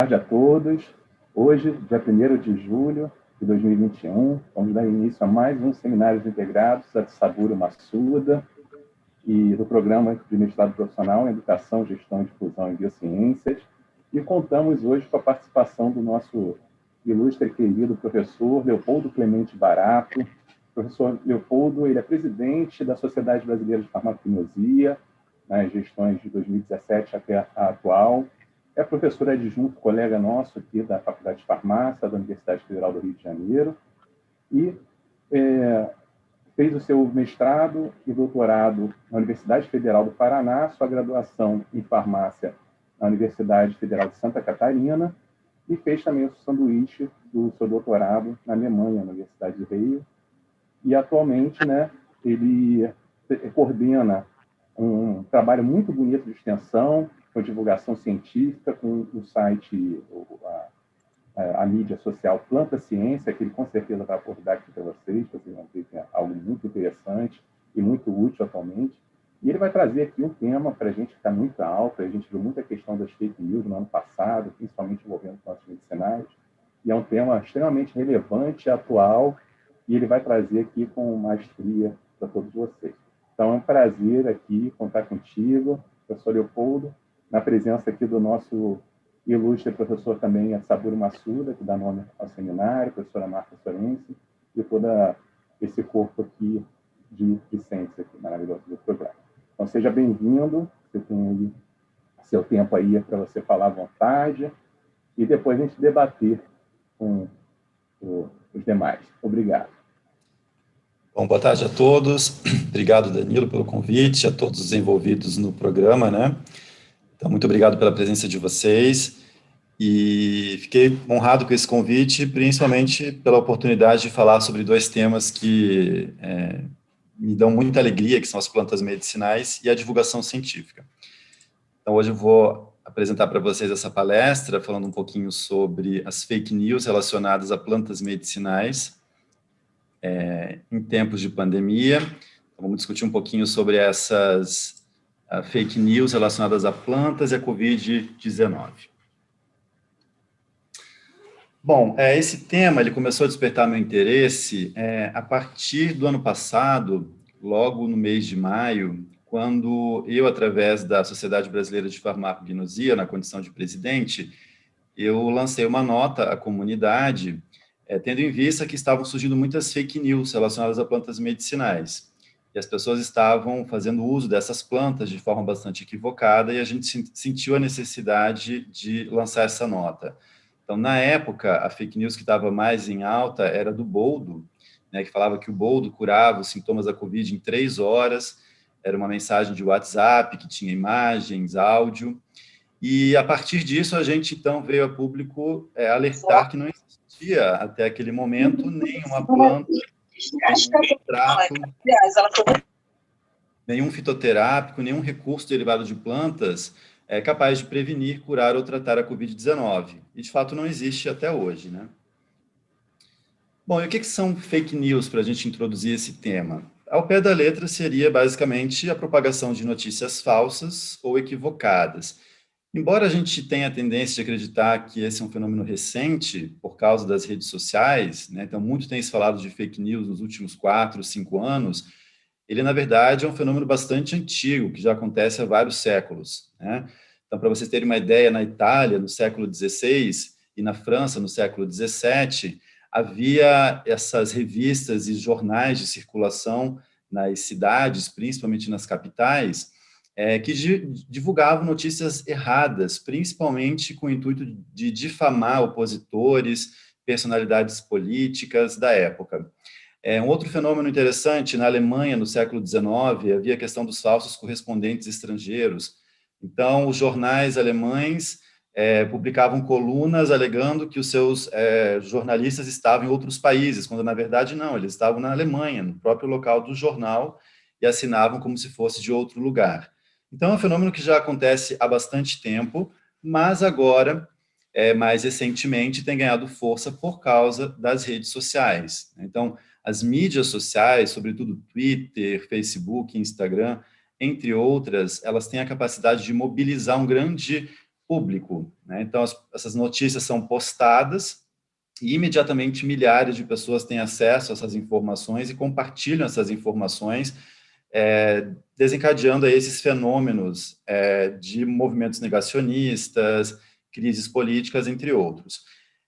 tarde a todos. Hoje, dia 1º de julho de 2021, vamos dar início a mais um Seminários Integrados da Saburo Massuda e do Programa de Mestrado Profissional em Educação, Gestão e Difusão em Biociências. E contamos hoje com a participação do nosso ilustre e querido professor Leopoldo Clemente Barato. O professor Leopoldo, ele é presidente da Sociedade Brasileira de Farmacognosia, nas gestões de 2017 até a atual. É professor adjunto, colega nosso aqui da Faculdade de Farmácia da Universidade Federal do Rio de Janeiro e fez o seu mestrado e doutorado na Universidade Federal do Paraná, sua graduação em farmácia na Universidade Federal de Santa Catarina e fez também o sanduíche do seu doutorado na Alemanha, na Universidade de Rio. E atualmente, ele coordena um trabalho muito bonito de extensão, com divulgação científica, com o site, a mídia social Planta Ciência, que ele com certeza vai abordar aqui para vocês vão ver que é algo muito interessante e muito útil atualmente. E ele vai trazer aqui um tema para a gente que está muito alto, a gente viu muita questão das fake news no ano passado, principalmente envolvendo plantas medicinais, e é um tema extremamente relevante e atual, e ele vai trazer aqui com maestria para todos vocês. Então, é um prazer aqui contar contigo, professor Leopoldo, na presença aqui do nosso ilustre professor também, Saburo Massuda, que dá nome ao seminário, professora Marta Sorense, e todo esse corpo aqui de ciência aqui, maravilhoso do programa. Então, seja bem-vindo, você tem aí seu tempo aí para você falar à vontade, e depois a gente debater com os demais. Obrigado. Bom, boa tarde a todos. Obrigado, Danilo, pelo convite, a todos os envolvidos no programa, Então, muito obrigado pela presença de vocês. E fiquei honrado com esse convite, principalmente pela oportunidade de falar sobre dois temas que me dão muita alegria, que são as plantas medicinais e a divulgação científica. Então, hoje eu vou apresentar para vocês essa palestra, falando um pouquinho sobre as fake news relacionadas a plantas medicinais, em tempos de pandemia. Então, vamos discutir um pouquinho sobre essas fake news relacionadas a plantas e a Covid-19. Bom, esse tema ele começou a despertar meu interesse a partir do ano passado, logo no mês de maio, quando eu, através da Sociedade Brasileira de Farmacognosia, na condição de presidente, eu lancei uma nota à comunidade, tendo em vista que estavam surgindo muitas fake news relacionadas a plantas medicinais. E as pessoas estavam fazendo uso dessas plantas de forma bastante equivocada e a gente sentiu a necessidade de lançar essa nota. Então, na época, a fake news que estava mais em alta era do boldo, que falava que o boldo curava os sintomas da Covid em 3 horas, era uma mensagem de WhatsApp que tinha imagens, áudio, e a partir disso a gente então veio a público alertar que não existia até aquele momento nenhuma planta, nenhum fitoterápico, nenhum recurso derivado de plantas capaz de prevenir, curar ou tratar a Covid-19. E, de fato, não existe até hoje, Bom, e o que são fake news para a gente introduzir esse tema? Ao pé da letra seria, basicamente, a propagação de notícias falsas ou equivocadas. Embora a gente tenha a tendência de acreditar que esse é um fenômeno recente, por causa das redes sociais, então muito tem se falado de fake news nos últimos 4, 5 anos, ele, na verdade, é um fenômeno bastante antigo, que já acontece há vários séculos. Então, para vocês terem uma ideia, na Itália, no século XVI, e na França, no século XVII, havia essas revistas e jornais de circulação nas cidades, principalmente nas capitais, que divulgavam notícias erradas, principalmente com o intuito de difamar opositores, personalidades políticas da época. Um outro fenômeno interessante, na Alemanha, no século XIX, havia a questão dos falsos correspondentes estrangeiros. Então, os jornais alemães publicavam colunas alegando que os seus jornalistas estavam em outros países, quando, na verdade, não, eles estavam na Alemanha, no próprio local do jornal, e assinavam como se fosse de outro lugar. Então, é um fenômeno que já acontece há bastante tempo, mas agora, mais recentemente, tem ganhado força por causa das redes sociais. Então, as mídias sociais, sobretudo Twitter, Facebook, Instagram, entre outras, elas têm a capacidade de mobilizar um grande público, né? Então, essas notícias são postadas e imediatamente milhares de pessoas têm acesso a essas informações e compartilham essas informações, desencadeando aí esses fenômenos de movimentos negacionistas, crises políticas, entre outros.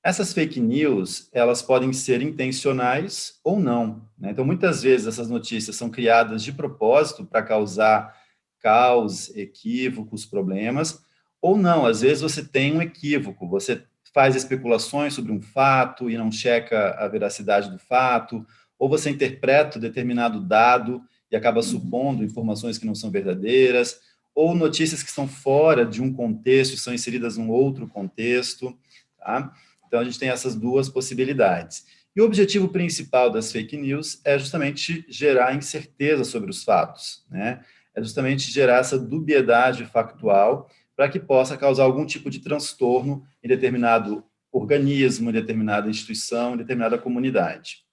Essas fake news, elas podem ser intencionais ou não, né? Então, muitas vezes, essas notícias são criadas de propósito para causar caos, equívocos, problemas, ou não. Às vezes, você tem um equívoco, você faz especulações sobre um fato e não checa a veracidade do fato, ou você interpreta determinado dado e acaba supondo informações que não são verdadeiras, ou notícias que estão fora de um contexto e são inseridas num outro contexto, tá? Então, a gente tem essas duas possibilidades. E o objetivo principal das fake news é justamente gerar incerteza sobre os fatos, né? É justamente gerar essa dubiedade factual para que possa causar algum tipo de transtorno em determinado organismo, em determinada instituição, em determinada comunidade.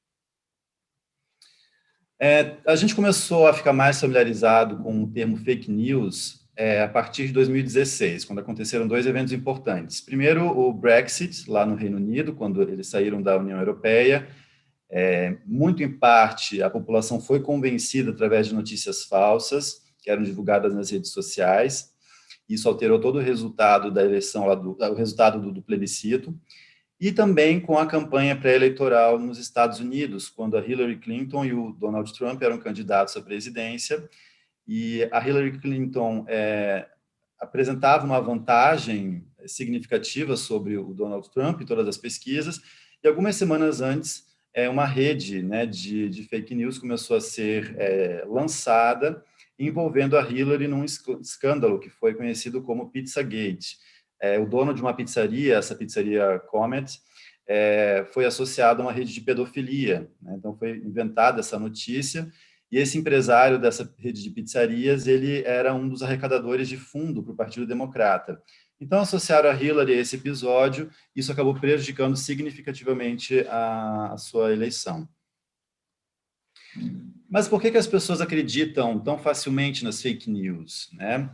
A gente começou a ficar mais familiarizado com o termo fake news a partir de 2016, quando aconteceram dois eventos importantes. Primeiro, o Brexit, lá no Reino Unido, quando eles saíram da União Europeia. Muito em parte, a população foi convencida através de notícias falsas, que eram divulgadas nas redes sociais. Isso alterou todo o resultado da eleição, o resultado do plebiscito. E também com a campanha pré-eleitoral nos Estados Unidos, quando a Hillary Clinton e o Donald Trump eram candidatos à presidência, e a Hillary Clinton apresentava uma vantagem significativa sobre o Donald Trump em todas as pesquisas, e algumas semanas antes, uma rede, né, de fake news começou a ser lançada, envolvendo a Hillary num escândalo que foi conhecido como Pizzagate. O dono de uma pizzaria, essa pizzaria Comet, foi associado a uma rede de pedofilia, né? Então, foi inventada essa notícia, e esse empresário dessa rede de pizzarias, ele era um dos arrecadadores de fundo para o Partido Democrata. Então, associaram a Hillary a esse episódio, e isso acabou prejudicando significativamente a sua eleição. Mas por que as pessoas acreditam tão facilmente nas fake news, né?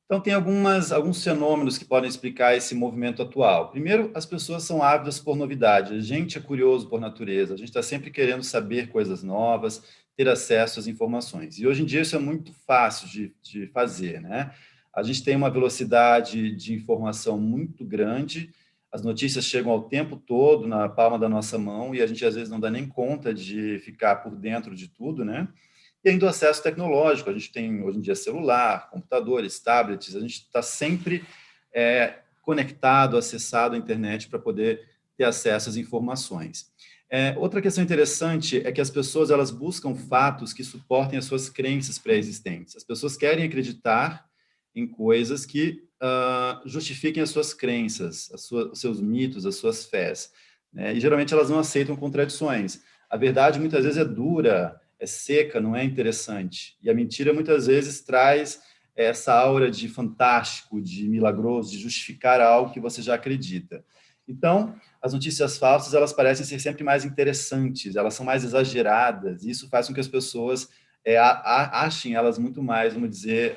Então, tem alguns fenômenos que podem explicar esse movimento atual. Primeiro, as pessoas são ávidas por novidade. A gente é curioso por natureza. A gente está sempre querendo saber coisas novas, ter acesso às informações. E hoje em dia isso é muito fácil de fazer, né? A gente tem uma velocidade de informação muito grande, as notícias chegam ao tempo todo na palma da nossa mão e a gente às vezes não dá nem conta de ficar por dentro de tudo, né? E ainda o acesso tecnológico, a gente tem hoje em dia celular, computadores, tablets, a gente está sempre conectado, acessado à internet para poder ter acesso às informações. Outra questão interessante é que as pessoas elas buscam fatos que suportem as suas crenças pré-existentes. As pessoas querem acreditar em coisas que justifiquem as suas crenças, os seus mitos, as suas fés, né? E geralmente elas não aceitam contradições. A verdade muitas vezes é dura, é seca, não é interessante. E a mentira muitas vezes traz essa aura de fantástico, de milagroso, de justificar algo que você já acredita. Então, as notícias falsas, elas parecem ser sempre mais interessantes, elas são mais exageradas, e isso faz com que as pessoas achem elas muito mais, vamos dizer,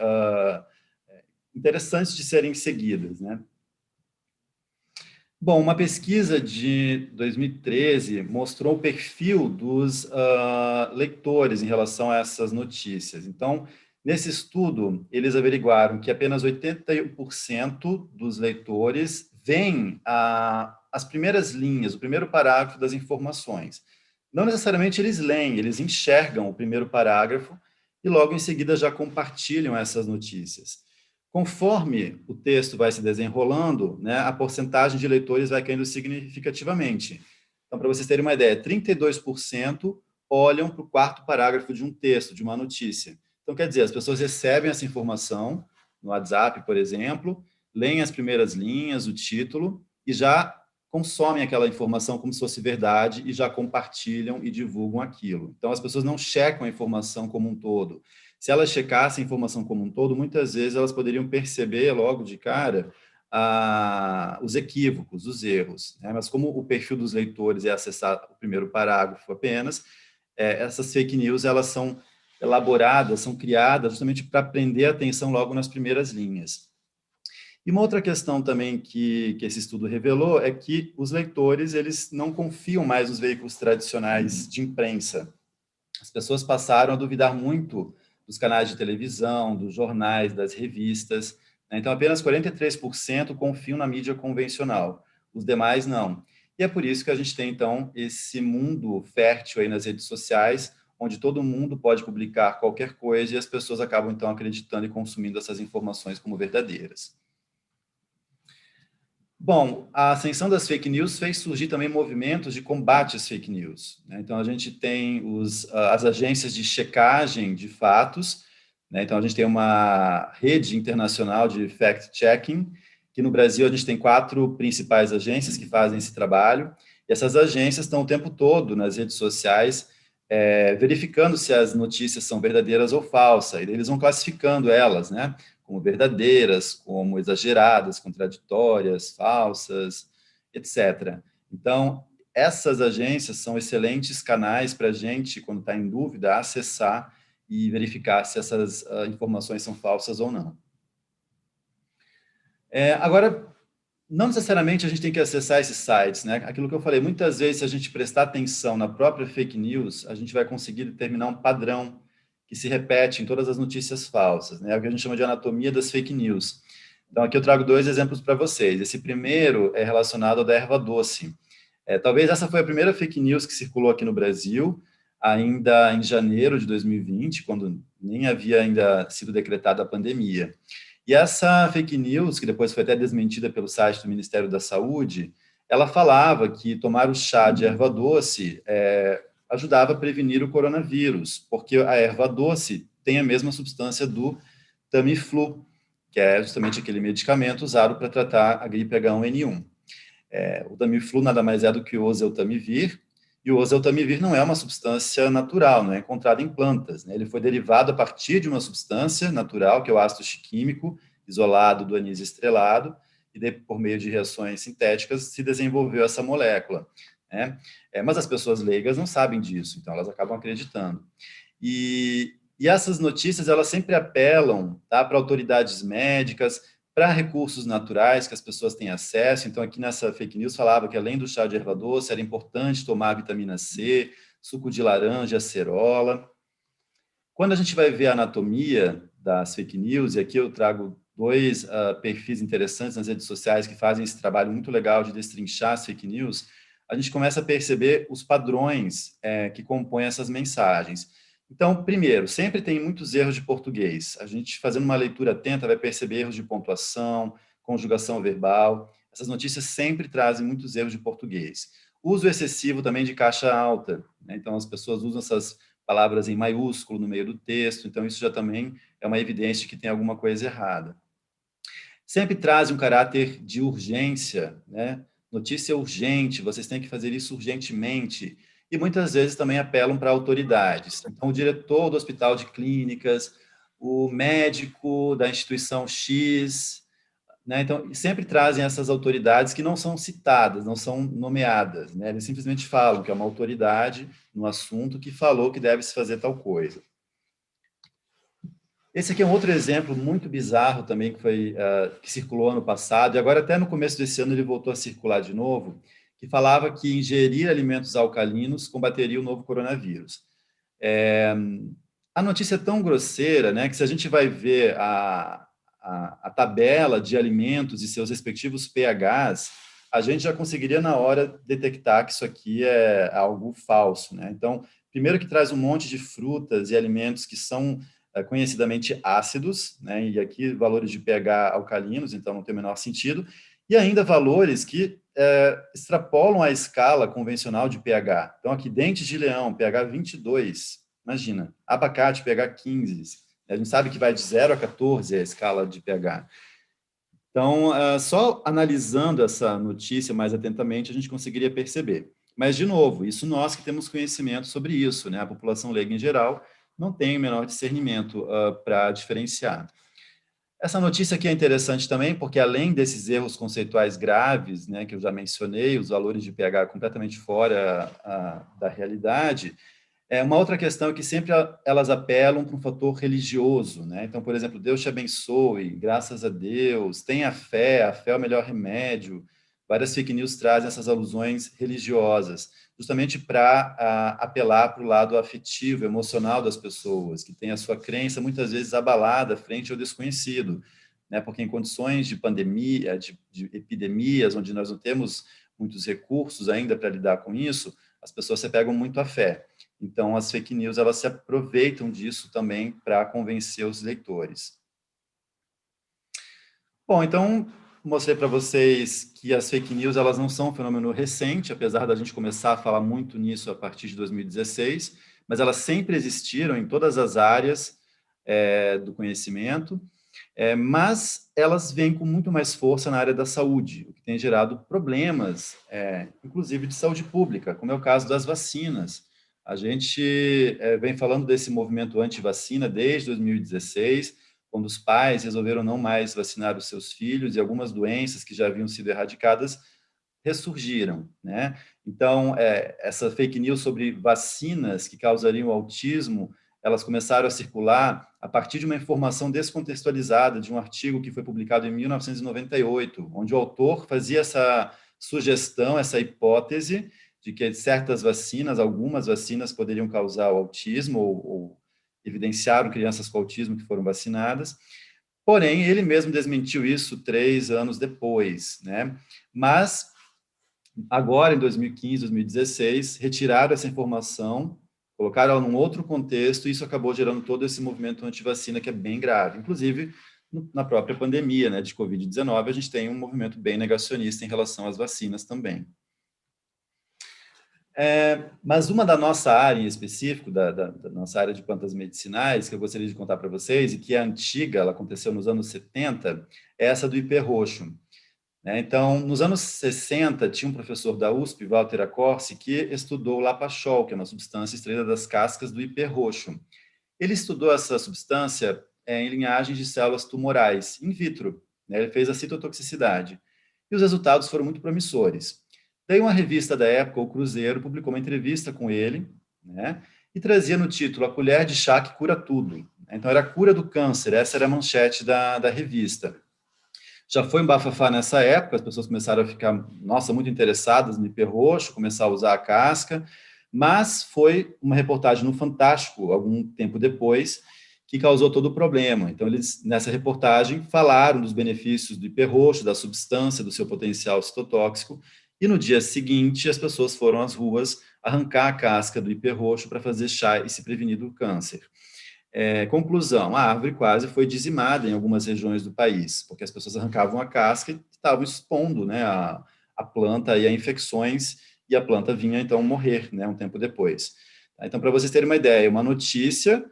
interessantes de serem seguidas, né? Bom, uma pesquisa de 2013 mostrou o perfil dos leitores em relação a essas notícias. Então, nesse estudo, eles averiguaram que apenas 81% dos leitores veem as primeiras linhas, o primeiro parágrafo das informações. Não necessariamente eles leem, eles enxergam o primeiro parágrafo e logo em seguida já compartilham essas notícias. Conforme o texto vai se desenrolando, né, a porcentagem de leitores vai caindo significativamente. Então, para vocês terem uma ideia, 32% olham para o quarto parágrafo de um texto, de uma notícia. Então, quer dizer, as pessoas recebem essa informação no WhatsApp, por exemplo, leem as primeiras linhas, o título, e já consomem aquela informação como se fosse verdade e já compartilham e divulgam aquilo. Então, as pessoas não checam a informação como um todo. Se elas checassem a informação como um todo, muitas vezes elas poderiam perceber logo de cara os equívocos, os erros, né? Mas como o perfil dos leitores é acessar o primeiro parágrafo apenas, essas fake news elas são elaboradas, são criadas justamente para prender a atenção logo nas primeiras linhas. E uma outra questão também que esse estudo revelou é que os leitores, eles não confiam mais nos veículos tradicionais de imprensa. As pessoas passaram a duvidar muito dos canais de televisão, dos jornais, das revistas, né? Então, apenas 43% confiam na mídia convencional, os demais não. E é por isso que a gente tem, então, esse mundo fértil aí nas redes sociais, onde todo mundo pode publicar qualquer coisa e as pessoas acabam, então, acreditando e consumindo essas informações como verdadeiras. Bom, a ascensão das fake news fez surgir também movimentos de combate às fake news, né? Então, a gente tem as agências de checagem de fatos, né? Então, a gente tem uma rede internacional de fact-checking, que no Brasil a gente tem 4 principais agências que fazem esse trabalho, e essas agências estão o tempo todo nas redes sociais, verificando se as notícias são verdadeiras ou falsas, e eles vão classificando elas, né? Como verdadeiras, como exageradas, contraditórias, falsas, etc. Então, essas agências são excelentes canais para a gente, quando está em dúvida, acessar e verificar se essas informações são falsas ou não. Agora, não necessariamente a gente tem que acessar esses sites, né? Aquilo que eu falei, muitas vezes, se a gente prestar atenção na própria fake news, a gente vai conseguir determinar um padrão que se repete em todas as notícias falsas, né? É o que a gente chama de anatomia das fake news. Então, aqui eu trago 2 exemplos para vocês. Esse primeiro é relacionado ao da erva doce. Talvez essa foi a primeira fake news que circulou aqui no Brasil, ainda em janeiro de 2020, quando nem havia ainda sido decretada a pandemia. E essa fake news, que depois foi até desmentida pelo site do Ministério da Saúde, ela falava que tomar o chá de erva doce ajudava a prevenir o coronavírus, porque a erva doce tem a mesma substância do Tamiflu, que é justamente aquele medicamento usado para tratar a gripe H1N1. O Tamiflu nada mais é do que o oseltamivir, e o oseltamivir não é uma substância natural, não é encontrada em plantas, né? Ele foi derivado a partir de uma substância natural, que é o ácido químico, isolado do anis estrelado, e por meio de reações sintéticas se desenvolveu essa molécula, né? Mas as pessoas leigas não sabem disso, então elas acabam acreditando. E essas notícias, elas sempre apelam, tá, para autoridades médicas, para recursos naturais que as pessoas têm acesso. Então, aqui nessa fake news falava que, além do chá de erva doce, era importante tomar vitamina C, suco de laranja, acerola. Quando a gente vai ver a anatomia das fake news, e aqui eu trago 2 perfis interessantes nas redes sociais que fazem esse trabalho muito legal de destrinchar as fake news, a gente começa a perceber os padrões que compõem essas mensagens. Então, primeiro, sempre tem muitos erros de português. A gente, fazendo uma leitura atenta, vai perceber erros de pontuação, conjugação verbal. Essas notícias sempre trazem muitos erros de português. Uso excessivo também de caixa alta, né? Então, as pessoas usam essas palavras em maiúsculo no meio do texto, então isso já também é uma evidência de que tem alguma coisa errada. Sempre traz um caráter de urgência, né? Notícia urgente, vocês têm que fazer isso urgentemente. E muitas vezes também apelam para autoridades. Então, o diretor do hospital de clínicas, o médico da instituição X, né? Então, sempre trazem essas autoridades que não são citadas, não são nomeadas, né? Eles simplesmente falam que é uma autoridade no assunto que falou que deve se fazer tal coisa. Esse aqui é um outro exemplo muito bizarro também que circulou ano passado, e agora até no começo desse ano ele voltou a circular de novo, que falava que ingerir alimentos alcalinos combateria o novo coronavírus. A notícia é tão grosseira, né, que se a gente vai ver a tabela de alimentos e seus respectivos pHs, a gente já conseguiria na hora detectar que isso aqui é algo falso, né? Então, primeiro que traz um monte de frutas e alimentos que são conhecidamente ácidos, né? E aqui valores de pH alcalinos, então não tem o menor sentido, e ainda valores que extrapolam a escala convencional de pH. Então, aqui, dentes de leão, pH 22, imagina, abacate, pH 15, a gente sabe que vai de 0 a 14 a escala de pH. Então, só analisando essa notícia mais atentamente, a gente conseguiria perceber. Mas, de novo, isso nós que temos conhecimento sobre isso, né? A população leiga em geral não tem o menor discernimento para diferenciar. Essa notícia aqui é interessante também, porque além desses erros conceituais graves, né, que eu já mencionei, os valores de pH completamente fora da realidade, Uma outra questão é que sempre elas apelam para um fator religioso, né? Então, por exemplo, Deus te abençoe, graças a Deus, tenha fé, a fé é o melhor remédio. Várias fake news trazem essas alusões religiosas, justamente para apelar para o lado afetivo, emocional das pessoas, que têm a sua crença muitas vezes abalada frente ao desconhecido, né? Porque em condições de pandemia, de epidemias, onde nós não temos muitos recursos ainda para lidar com isso, as pessoas se pegam muito à fé. Então, as fake news, elas se aproveitam disso também para convencer os leitores. Bom, então, mostrei para vocês que as fake news, elas não são um fenômeno recente, apesar da gente começar a falar muito nisso a partir de 2016, mas elas sempre existiram em todas as áreas do conhecimento, mas elas vêm com muito mais força na área da saúde, o que tem gerado problemas, inclusive de saúde pública, como é o caso das vacinas. A gente vem falando desse movimento anti-vacina desde 2016, quando os pais resolveram não mais vacinar os seus filhos e algumas doenças que já haviam sido erradicadas ressurgiram, né? Então, essa fake news sobre vacinas que causariam autismo, elas começaram a circular a partir de uma informação descontextualizada de um artigo que foi publicado em 1998, onde o autor fazia essa sugestão, essa hipótese de que certas vacinas, algumas vacinas poderiam causar o autismo ou evidenciaram crianças com autismo que foram vacinadas. Porém, ele mesmo desmentiu isso 3 anos depois, né? Mas agora, em 2015, 2016, retiraram essa informação, colocaram ela num outro contexto, e isso acabou gerando todo esse movimento anti-vacina que é bem grave. Inclusive, na própria pandemia, né, de Covid-19, a gente tem um movimento bem negacionista em relação às vacinas também. Mas uma da nossa área em específico, da nossa área de plantas medicinais, que eu gostaria de contar para vocês, e que é antiga, ela aconteceu nos anos 70, é essa do ipê roxo. Então, nos anos 60, tinha um professor da USP, Walter Accorsi, que estudou o lapachol, que é uma substância extraída das cascas do ipê roxo. Ele estudou essa substância em linhagens de células tumorais, in vitro. Ele fez a citotoxicidade. E os resultados foram muito promissores. Daí uma revista da época, o Cruzeiro, publicou uma entrevista com ele, né, e trazia no título A Colher de Chá que Cura Tudo. Então, era a cura do câncer, essa era a manchete da revista. Já foi um bafafá nessa época, as pessoas começaram a ficar, nossa, muito interessadas no ipê roxo, começar a usar a casca, mas foi uma reportagem no Fantástico, algum tempo depois, que causou todo o problema. Então, eles, nessa reportagem, falaram dos benefícios do ipê roxo, da substância, do seu potencial citotóxico, e no dia seguinte, as pessoas foram às ruas arrancar a casca do ipê roxo para fazer chá e se prevenir do câncer. Conclusão, a árvore quase foi dizimada em algumas regiões do país, porque as pessoas arrancavam a casca e estavam expondo, né, a planta e a infecções, e a planta vinha, então, morrer, né, um tempo depois. Então, para vocês terem uma ideia, uma notícia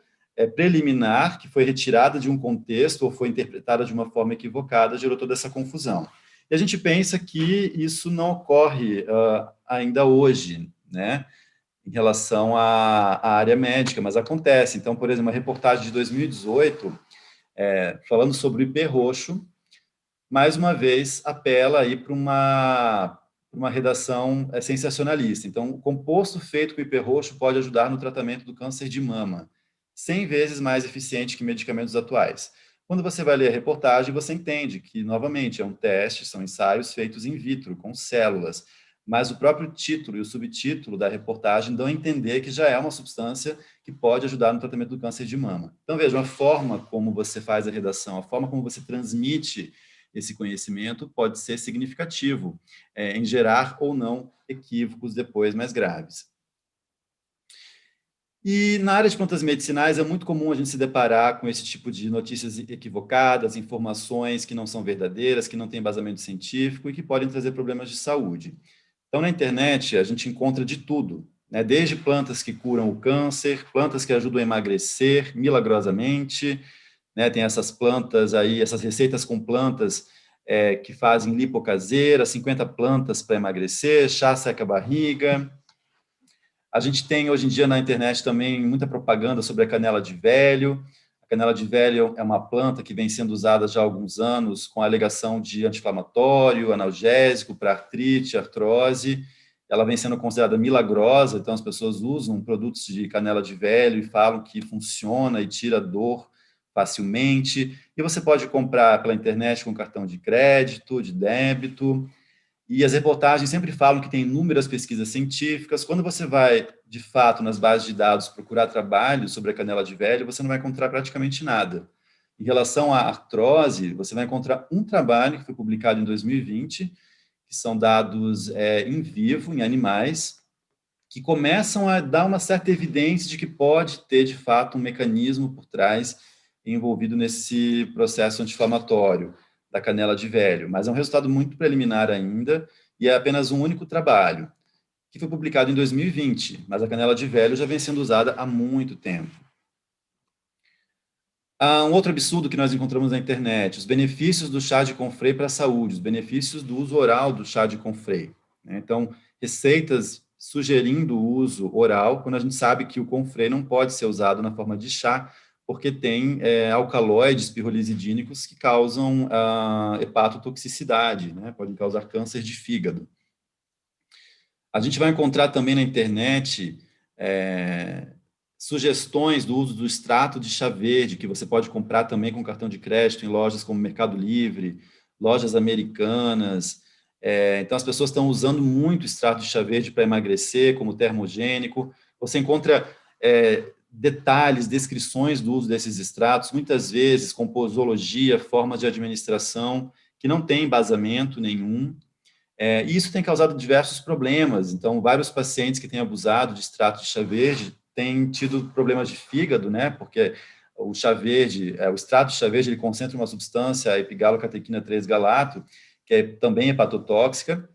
preliminar que foi retirada de um contexto ou foi interpretada de uma forma equivocada gerou toda essa confusão. E a gente pensa que isso não ocorre ainda hoje, né, em relação à área médica, mas acontece. Então, por exemplo, uma reportagem de 2018, falando sobre o ipê roxo, mais uma vez apela aí para uma redação sensacionalista. Então, o composto feito com ipê roxo pode ajudar no tratamento do câncer de mama, 100 vezes mais eficiente que medicamentos atuais. Quando você vai ler a reportagem, você entende que, novamente, é um teste, são ensaios feitos in vitro, com células, mas o próprio título e o subtítulo da reportagem dão a entender que já é uma substância que pode ajudar no tratamento do câncer de mama. Então, veja, a forma como você faz a redação, a forma como você transmite esse conhecimento pode ser significativo em gerar ou não equívocos depois mais graves. E na área de plantas medicinais é muito comum a gente se deparar com esse tipo de notícias equivocadas, informações que não são verdadeiras, que não têm embasamento científico e que podem trazer problemas de saúde. Então, na internet, a gente encontra de tudo, né? Desde plantas que curam o câncer, plantas que ajudam a emagrecer milagrosamente, né? Tem essas plantas aí, essas receitas com plantas que fazem lipocaseira, 50 plantas para emagrecer, chá seca a barriga. A gente tem, hoje em dia, na internet também, muita propaganda sobre a canela de velho. A canela de velho é uma planta que vem sendo usada já há alguns anos com a alegação de anti-inflamatório, analgésico para artrite, artrose, ela vem sendo considerada milagrosa, então as pessoas usam produtos de canela de velho e falam que funciona e tira dor facilmente, e você pode comprar pela internet com cartão de crédito, de débito, e as reportagens sempre falam que tem inúmeras pesquisas científicas. Quando você vai, de fato, nas bases de dados procurar trabalho sobre a canela de velho, você não vai encontrar praticamente nada. Em relação à artrose, você vai encontrar um trabalho que foi publicado em 2020, que são dados em vivo, em animais, que começam a dar uma certa evidência de que pode ter, de fato, um mecanismo por trás envolvido nesse processo anti-inflamatório da canela de velho. Mas é um resultado muito preliminar ainda e é apenas um único trabalho, que foi publicado em 2020, mas a canela de velho já vem sendo usada há muito tempo. Há um outro absurdo que nós encontramos na internet, os benefícios do chá de confrei para a saúde, os benefícios do uso oral do chá de confrei. Então, receitas sugerindo o uso oral, quando a gente sabe que o confrei não pode ser usado na forma de chá, porque tem alcaloides pirrolizidínicos que causam hepatotoxicidade, né? Podem causar câncer de fígado. A gente vai encontrar também na internet sugestões do uso do extrato de chá verde, que você pode comprar também com cartão de crédito em lojas como Mercado Livre, lojas americanas. Então, as pessoas estão usando muito extrato de chá verde para emagrecer, como termogênico. Você encontra detalhes, descrições do uso desses extratos, muitas vezes com posologia, formas de administração, que não tem embasamento nenhum. E isso tem causado diversos problemas. Então, vários pacientes que têm abusado de extrato de chá verde têm tido problemas de fígado, né? Porque o chá verde, o extrato de chá verde, ele concentra uma substância, a epigalocatequina 3-galato, que é também hepatotóxica,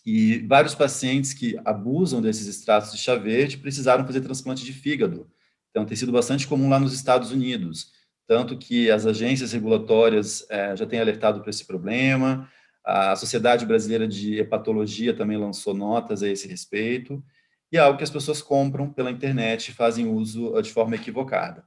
e vários pacientes que abusam desses extratos de chá verde precisaram fazer transplante de fígado. Então, tem sido bastante comum lá nos Estados Unidos, tanto que as agências regulatórias já têm alertado para esse problema. A Sociedade Brasileira de Hepatologia também lançou notas a esse respeito, e é algo que as pessoas compram pela internet e fazem uso de forma equivocada.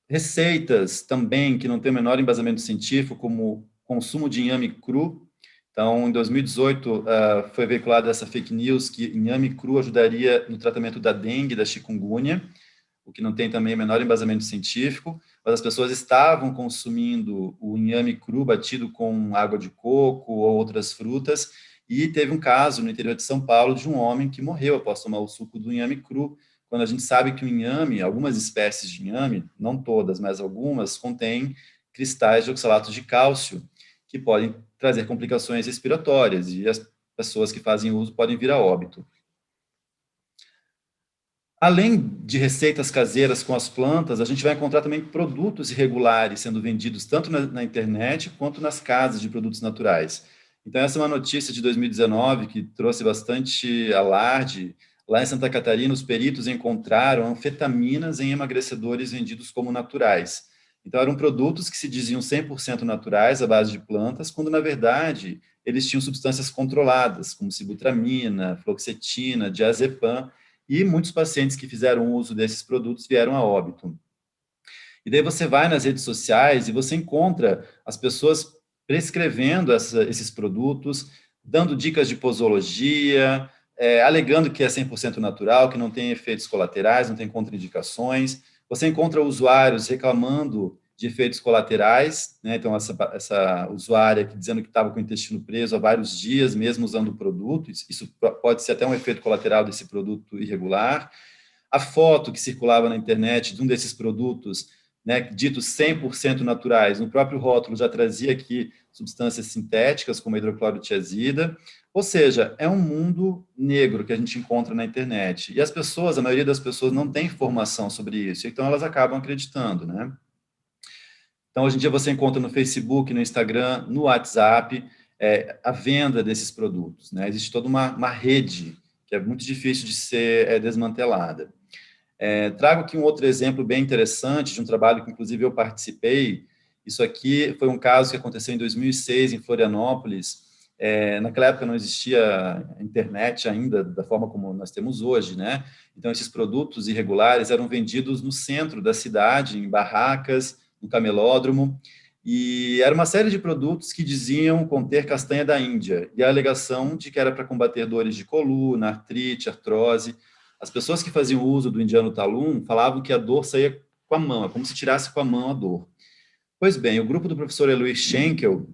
Receitas também que não têm o menor embasamento científico, como consumo de inhame cru. Então, em 2018, foi veiculada essa fake news que inhame cru ajudaria no tratamento da dengue e da chikungunya, o que não tem também o menor embasamento científico, mas as pessoas estavam consumindo o inhame cru batido com água de coco ou outras frutas, e teve um caso no interior de São Paulo de um homem que morreu após tomar o suco do inhame cru, quando a gente sabe que o inhame, algumas espécies de inhame, não todas, mas algumas, contêm cristais de oxalato de cálcio, que podem trazer complicações respiratórias, e as pessoas que fazem uso podem vir a óbito. Além de receitas caseiras com as plantas, a gente vai encontrar também produtos irregulares sendo vendidos tanto na internet quanto nas casas de produtos naturais. Então, essa é uma notícia de 2019 que trouxe bastante alarde. Lá em Santa Catarina, os peritos encontraram anfetaminas em emagrecedores vendidos como naturais. Então, eram produtos que se diziam 100% naturais, à base de plantas, quando, na verdade, eles tinham substâncias controladas, como sibutramina, fluoxetina, diazepam, e muitos pacientes que fizeram uso desses produtos vieram a óbito. E daí você vai nas redes sociais e você encontra as pessoas prescrevendo esses produtos, dando dicas de posologia, alegando que é 100% natural, que não tem efeitos colaterais, não tem contraindicações. Você encontra usuários reclamando de efeitos colaterais, né? Então, essa usuária dizendo que estava com o intestino preso há vários dias, mesmo usando o produto, isso pode ser até um efeito colateral desse produto irregular. A foto que circulava na internet de um desses produtos, né, ditos 100% naturais, no próprio rótulo já trazia aqui substâncias sintéticas, como a hidroclorotiazida, ou seja, é um mundo negro que a gente encontra na internet. E as pessoas, a maioria das pessoas não tem informação sobre isso, então elas acabam acreditando, né? Então, hoje em dia, você encontra no Facebook, no Instagram, no WhatsApp, a venda desses produtos, né? Existe toda uma rede que é muito difícil de ser desmantelada. Trago aqui um outro exemplo bem interessante de um trabalho que, inclusive, eu participei. Isso aqui foi um caso que aconteceu em 2006, em Florianópolis. Naquela época não existia internet ainda da forma como nós temos hoje, né? Então, esses produtos irregulares eram vendidos no centro da cidade, em barracas, no camelódromo, E era uma série de produtos que diziam conter castanha da Índia, e a alegação de que era para combater dores de coluna, artrite, artrose. As pessoas que faziam uso do indiano talum falavam que a dor saía com a mão, é como se tirasse com a mão a dor. Pois bem, o grupo do professor Eloy Schenkel,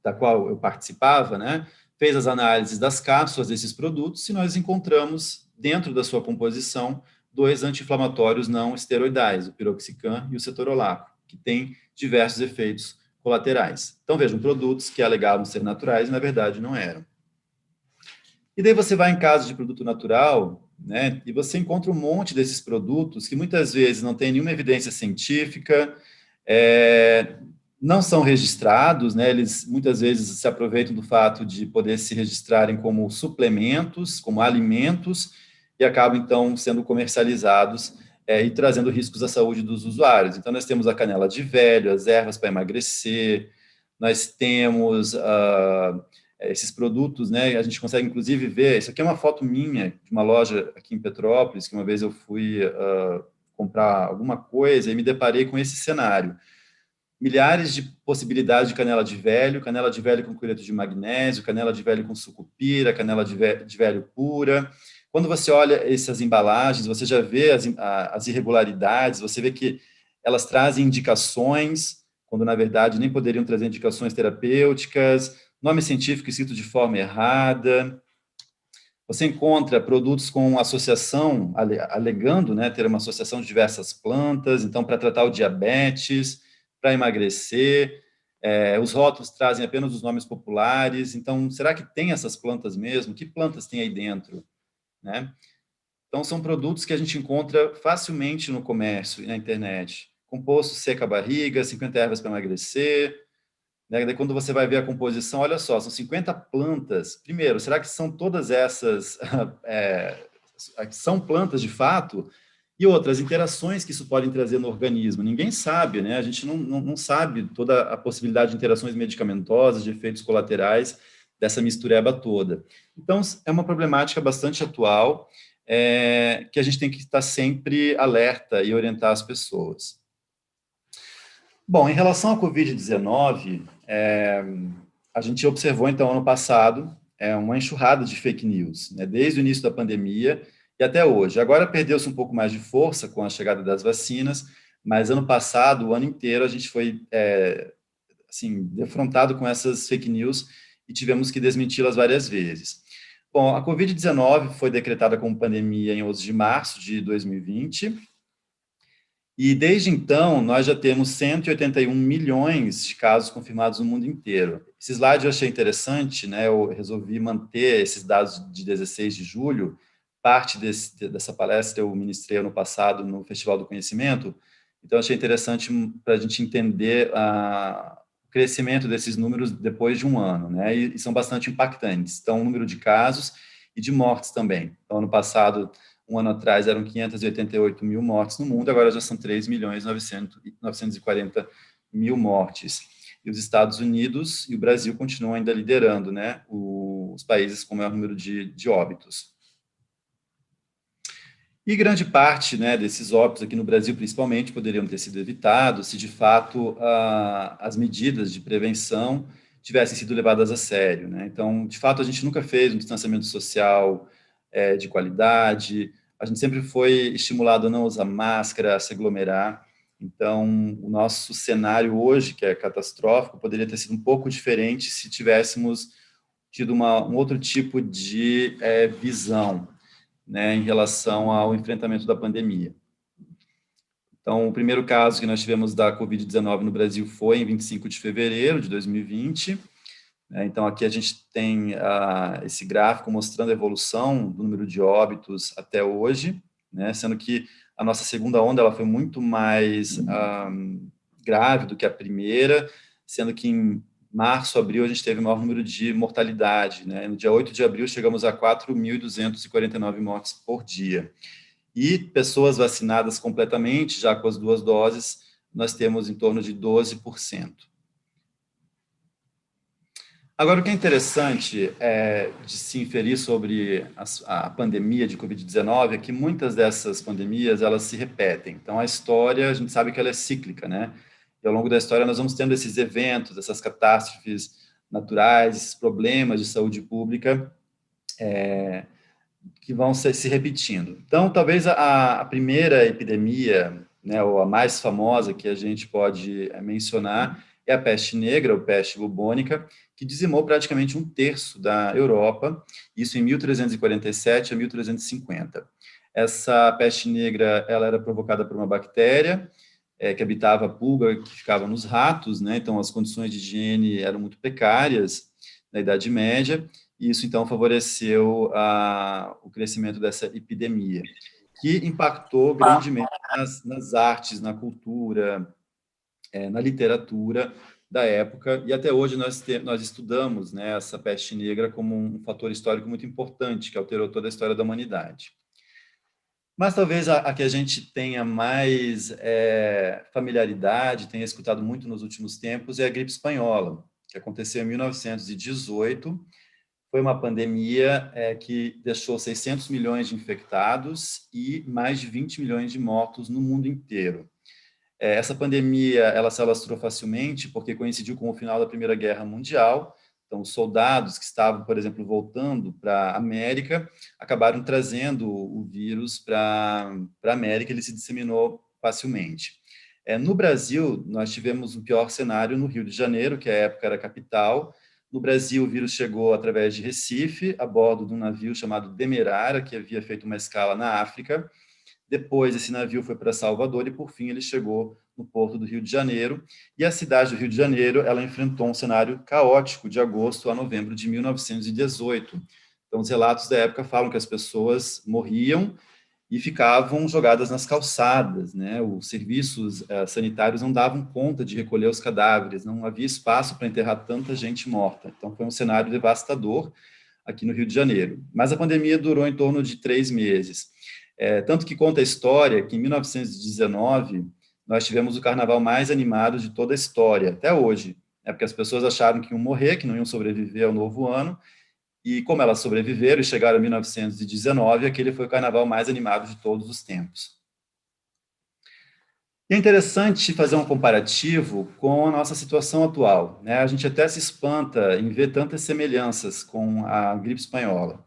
da qual eu participava, né, fez as análises das cápsulas desses produtos e nós encontramos, dentro da sua composição, 2 anti-inflamatórios não esteroidais, o piroxicam e o cetorolaco, que têm diversos efeitos colaterais. Então, vejam, produtos que alegavam ser naturais e, na verdade, não eram. E daí você vai em casa de produto natural, né, e você encontra um monte desses produtos que muitas vezes não tem nenhuma evidência científica, não são registrados, né, eles muitas vezes se aproveitam do fato de poder se registrarem como suplementos, como alimentos, e acabam, então, sendo comercializados e trazendo riscos à saúde dos usuários. Então, nós temos a canela de velho, as ervas para emagrecer, nós temos esses produtos, né? A gente consegue, inclusive, ver... Isso aqui é uma foto minha, de uma loja aqui em Petrópolis, que uma vez eu fui comprar alguma coisa e me deparei com esse cenário. Milhares de possibilidades de canela de velho com cloreto de magnésio, canela de velho com sucupira, canela de velho pura. Quando você olha essas embalagens, você já vê as irregularidades, você vê que elas trazem indicações, quando, na verdade, nem poderiam trazer indicações terapêuticas, nome científico escrito de forma errada. Você encontra produtos com associação, alegando, né, ter uma associação de diversas plantas, então, para tratar o diabetes, para emagrecer, os rótulos trazem apenas os nomes populares, então, será que tem essas plantas mesmo? Que plantas tem aí dentro? Né? Então, são produtos que a gente encontra facilmente no comércio e na internet. Composto seca a barriga, 50 ervas para emagrecer, né? Daí, quando você vai ver a composição, olha só, são 50 plantas. Primeiro, será que são todas essas... são plantas de fato? E outras interações que isso pode trazer no organismo. Ninguém sabe, né? A gente não sabe toda a possibilidade de interações medicamentosas, de efeitos colaterais dessa mistureba toda. Então, é uma problemática bastante atual, que a gente tem que estar sempre alerta e orientar as pessoas. Bom, em relação à Covid-19, a gente observou, então, ano passado, uma enxurrada de fake news, né, desde o início da pandemia e até hoje. Agora perdeu-se um pouco mais de força com a chegada das vacinas, mas ano passado, o ano inteiro, a gente foi assim, defrontado com essas fake news e tivemos que desmenti-las várias vezes. Bom, a Covid-19 foi decretada como pandemia em 11 de março de 2020, e desde então nós já temos 181 milhões de casos confirmados no mundo inteiro. Esse slide eu achei interessante, né? Eu resolvi manter esses dados de 16 de julho, parte dessa palestra eu ministrei ano passado no Festival do Conhecimento, então achei interessante para a gente entender o crescimento desses números depois de um ano, né? E são bastante impactantes. Então, o número de casos e de mortes também. Então, ano passado, um ano atrás, eram 588 mil mortes no mundo, agora já são 3.940.000 mortes. E os Estados Unidos e o Brasil continuam ainda liderando, né, os países com o maior número de óbitos. E grande parte, né, desses óbitos aqui no Brasil, principalmente, poderiam ter sido evitados se, de fato, as medidas de prevenção tivessem sido levadas a sério, né? Então, de fato, a gente nunca fez um distanciamento social de qualidade, a gente sempre foi estimulado a não usar máscara, a se aglomerar. Então, o nosso cenário hoje, que é catastrófico, poderia ter sido um pouco diferente se tivéssemos tido um outro tipo de visão, né, em relação ao enfrentamento da pandemia. Então, o primeiro caso que nós tivemos da Covid-19 no Brasil foi em 25 de fevereiro de 2020. Então, aqui a gente tem esse gráfico mostrando a evolução do número de óbitos até hoje, né, sendo que a nossa segunda onda ela foi muito mais grave do que a primeira, sendo que em março, abril, a gente teve o maior número de mortalidade, né? No dia 8 de abril, chegamos a 4.249 mortes por dia. E pessoas vacinadas completamente, já com as 2 doses, nós temos em torno de 12%. Agora, o que é interessante de se inferir sobre a pandemia de Covid-19 é que muitas dessas pandemias, elas se repetem. Então, a história, a gente sabe que ela é cíclica, né? e ao longo da história nós vamos tendo esses eventos, essas catástrofes naturais, esses problemas de saúde pública que vão se repetindo. Então, talvez a primeira epidemia, né, ou a mais famosa que a gente pode mencionar, é a peste negra, ou peste bubônica, que dizimou praticamente um terço da Europa, isso em 1347 a 1350. Essa peste negra ela era provocada por uma bactéria que habitava a pulga, que ficava nos ratos, né? Então as condições de higiene eram muito precárias na Idade Média, e isso então favoreceu o crescimento dessa epidemia, que impactou grandemente nas artes, na cultura, na literatura da época, e até hoje nós estudamos, né, essa peste negra como um fator histórico muito importante, que alterou toda a história da humanidade. Mas talvez a que a gente tenha mais familiaridade, tenha escutado muito nos últimos tempos, é a gripe espanhola, que aconteceu em 1918. Foi uma pandemia que deixou 600 milhões de infectados e mais de 20 milhões de mortos no mundo inteiro. Essa pandemia ela se alastrou facilmente porque coincidiu com o final da Primeira Guerra Mundial. Então, os soldados que estavam, por exemplo, voltando para a América, acabaram trazendo o vírus para a América, ele se disseminou facilmente. No Brasil, nós tivemos um pior cenário no Rio de Janeiro, que à época era a capital. No Brasil, o vírus chegou através de Recife, a bordo de um navio chamado Demerara, que havia feito uma escala na África. Depois, esse navio foi para Salvador e, por fim, ele chegou no porto do Rio de Janeiro. E a cidade do Rio de Janeiro, ela enfrentou um cenário caótico de agosto a novembro de 1918. Então, os relatos da época falam que as pessoas morriam e ficavam jogadas nas calçadas, né? Os serviços sanitários não davam conta de recolher os cadáveres, não havia espaço para enterrar tanta gente morta. Então, foi um cenário devastador aqui no Rio de Janeiro. Mas a pandemia durou em torno de 3 meses. Tanto que conta a história que em 1919 nós tivemos o carnaval mais animado de toda a história, até hoje, porque as pessoas acharam que iam morrer, que não iam sobreviver ao novo ano, e como elas sobreviveram e chegaram a 1919, aquele foi o carnaval mais animado de todos os tempos. E é interessante fazer um comparativo com a nossa situação atual, né? A gente até se espanta em ver tantas semelhanças com a gripe espanhola.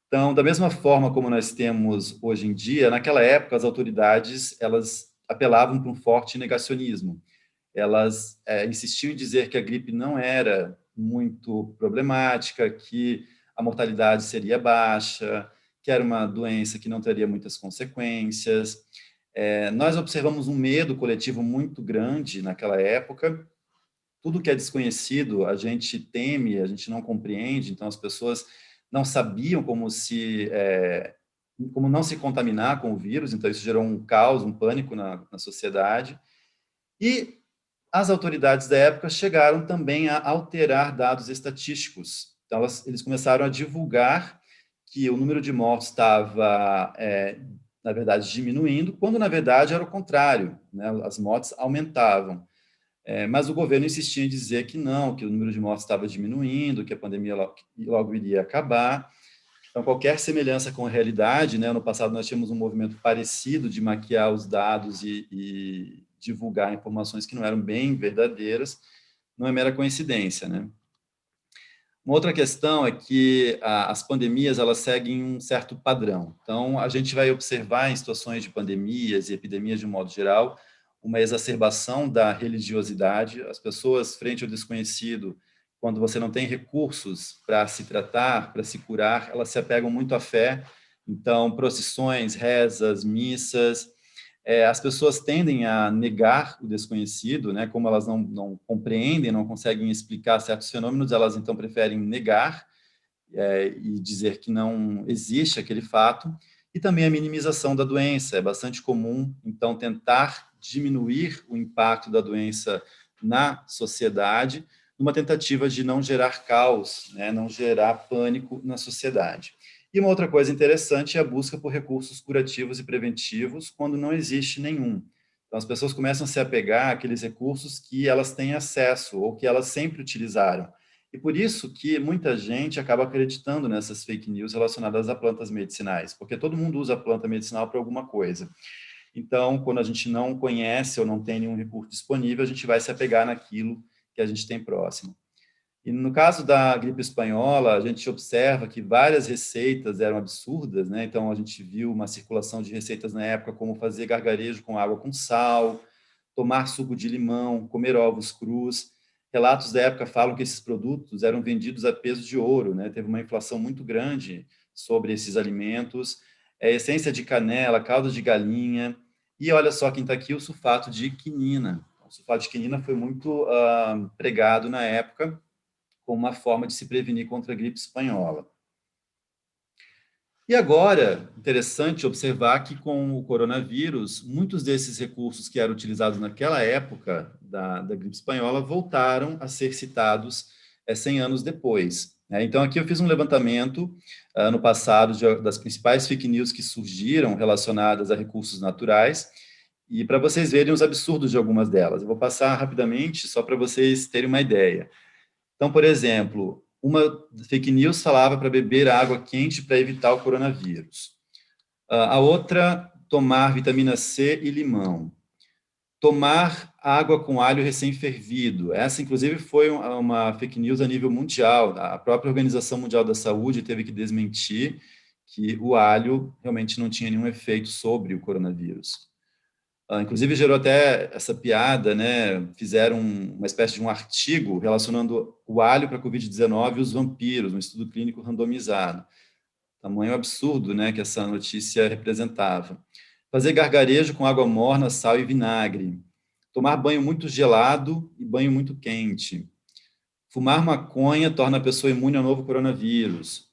Então, da mesma forma como nós temos hoje em dia, naquela época as autoridades elas apelavam para um forte negacionismo. Elas insistiam em dizer que a gripe não era muito problemática, que a mortalidade seria baixa, que era uma doença que não teria muitas consequências. Nós observamos um medo coletivo muito grande naquela época. Tudo que é desconhecido a gente teme, a gente não compreende, então as pessoas não sabiam como não se contaminar com o vírus, então isso gerou um caos, um pânico na sociedade. E as autoridades da época chegaram também a alterar dados estatísticos. Então, eles começaram a divulgar que o número de mortos estava, na verdade, diminuindo, quando, na verdade, era o contrário, né? As mortes aumentavam. Mas o governo insistia em dizer que não, que o número de mortes estava diminuindo, que a pandemia logo iria acabar. Então, qualquer semelhança com a realidade, né? No passado, nós tínhamos um movimento parecido de maquiar os dados e divulgar informações que não eram bem verdadeiras, não é mera coincidência, né? Uma outra questão é que as pandemias elas seguem um certo padrão. Então, a gente vai observar em situações de pandemias e epidemias de um modo geral uma exacerbação da religiosidade. As pessoas, frente ao desconhecido, quando você não tem recursos para se tratar, para se curar, elas se apegam muito à fé. Então, procissões, rezas, missas, as pessoas tendem a negar o desconhecido, né? Como elas não compreendem, não conseguem explicar certos fenômenos, elas então preferem negar e dizer que não existe aquele fato. E também a minimização da doença. É bastante comum, então, tentar diminuir o impacto da doença na sociedade, numa tentativa de não gerar caos, né? Não gerar pânico na sociedade. E uma outra coisa interessante é a busca por recursos curativos e preventivos quando não existe nenhum. Então, as pessoas começam a se apegar àqueles recursos que elas têm acesso ou que elas sempre utilizaram. E por isso que muita gente acaba acreditando nessas fake news relacionadas a plantas medicinais, porque todo mundo usa a planta medicinal para alguma coisa. Então, quando a gente não conhece ou não tem nenhum recurso disponível, a gente vai se apegar naquilo que a gente tem próximo. E no caso da gripe espanhola, a gente observa que várias receitas eram absurdas, né? Então, a gente viu uma circulação de receitas na época, como fazer gargarejo com água com sal, tomar suco de limão, comer ovos crus. Relatos da época falam que esses produtos eram vendidos a peso de ouro, né? Teve uma inflação muito grande sobre esses alimentos. Essência de canela, caldo de galinha. E olha só quem está aqui, o sulfato de quinina. O sulfato de quinina foi muito pregado na época, como uma forma de se prevenir contra a gripe espanhola. E agora, interessante observar que com o coronavírus, muitos desses recursos que eram utilizados naquela época da gripe espanhola voltaram a ser citados 100 anos depois. Né? Então, aqui eu fiz um levantamento no passado das principais fake news que surgiram relacionadas a recursos naturais, e para vocês verem os absurdos de algumas delas. Eu vou passar rapidamente, só para vocês terem uma ideia. Então, por exemplo, uma fake news falava para beber água quente para evitar o coronavírus. A outra, tomar vitamina C e limão. Tomar água com alho recém-fervido. Essa, inclusive, foi uma fake news a nível mundial. A própria Organização Mundial da Saúde teve que desmentir que o alho realmente não tinha nenhum efeito sobre o coronavírus. Inclusive, gerou até essa piada, né? Fizeram uma espécie de um artigo relacionando o alho para a Covid-19 e os vampiros, um estudo clínico randomizado. Tamanho absurdo, né, que essa notícia representava. Fazer gargarejo com água morna, sal e vinagre. Tomar banho muito gelado e banho muito quente. Fumar maconha torna a pessoa imune ao novo coronavírus.